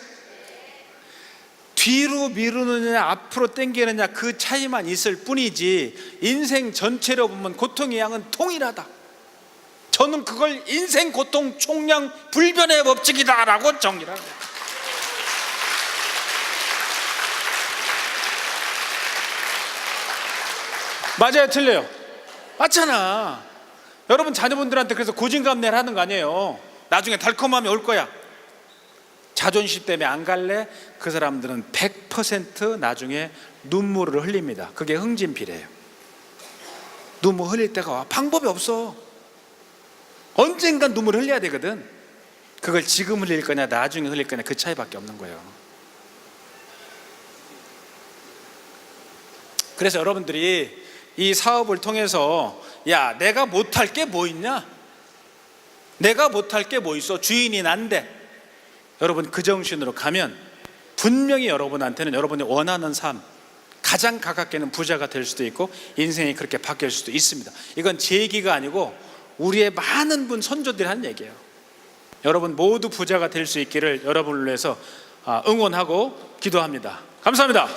뒤로 미루느냐 앞으로 당기느냐 그 차이만 있을 뿐이지, 인생 전체로 보면 고통의 양은 동일하다. 저는 그걸 인생 고통 총량 불변의 법칙이다라고 정의를 합니다. 맞아요, 틀려요? 맞잖아. 여러분 자녀분들한테 그래서 고진감래를 하는 거 아니에요. 나중에 달콤함이 올 거야. 자존심 때문에 안 갈래? 그 사람들은 100% 나중에 눈물을 흘립니다. 그게 흥진비례예요. 눈물 흘릴 때가 와. 방법이 없어. 언젠간 눈물 흘려야 되거든. 그걸 지금 흘릴 거냐 나중에 흘릴 거냐 그 차이밖에 없는 거예요. 그래서 여러분들이 이 사업을 통해서, 야, 내가 못할 게 뭐 있냐? 내가 못할 게 뭐 있어? 주인이 난데. 여러분 그 정신으로 가면 분명히 여러분한테는 여러분이 원하는 삶, 가장 가깝게는 부자가 될 수도 있고 인생이 그렇게 바뀔 수도 있습니다. 이건 제 얘기가 아니고 우리의 많은 분 선조들이 한 얘기예요. 여러분 모두 부자가 될 수 있기를 여러분을 위해서 응원하고 기도합니다. 감사합니다.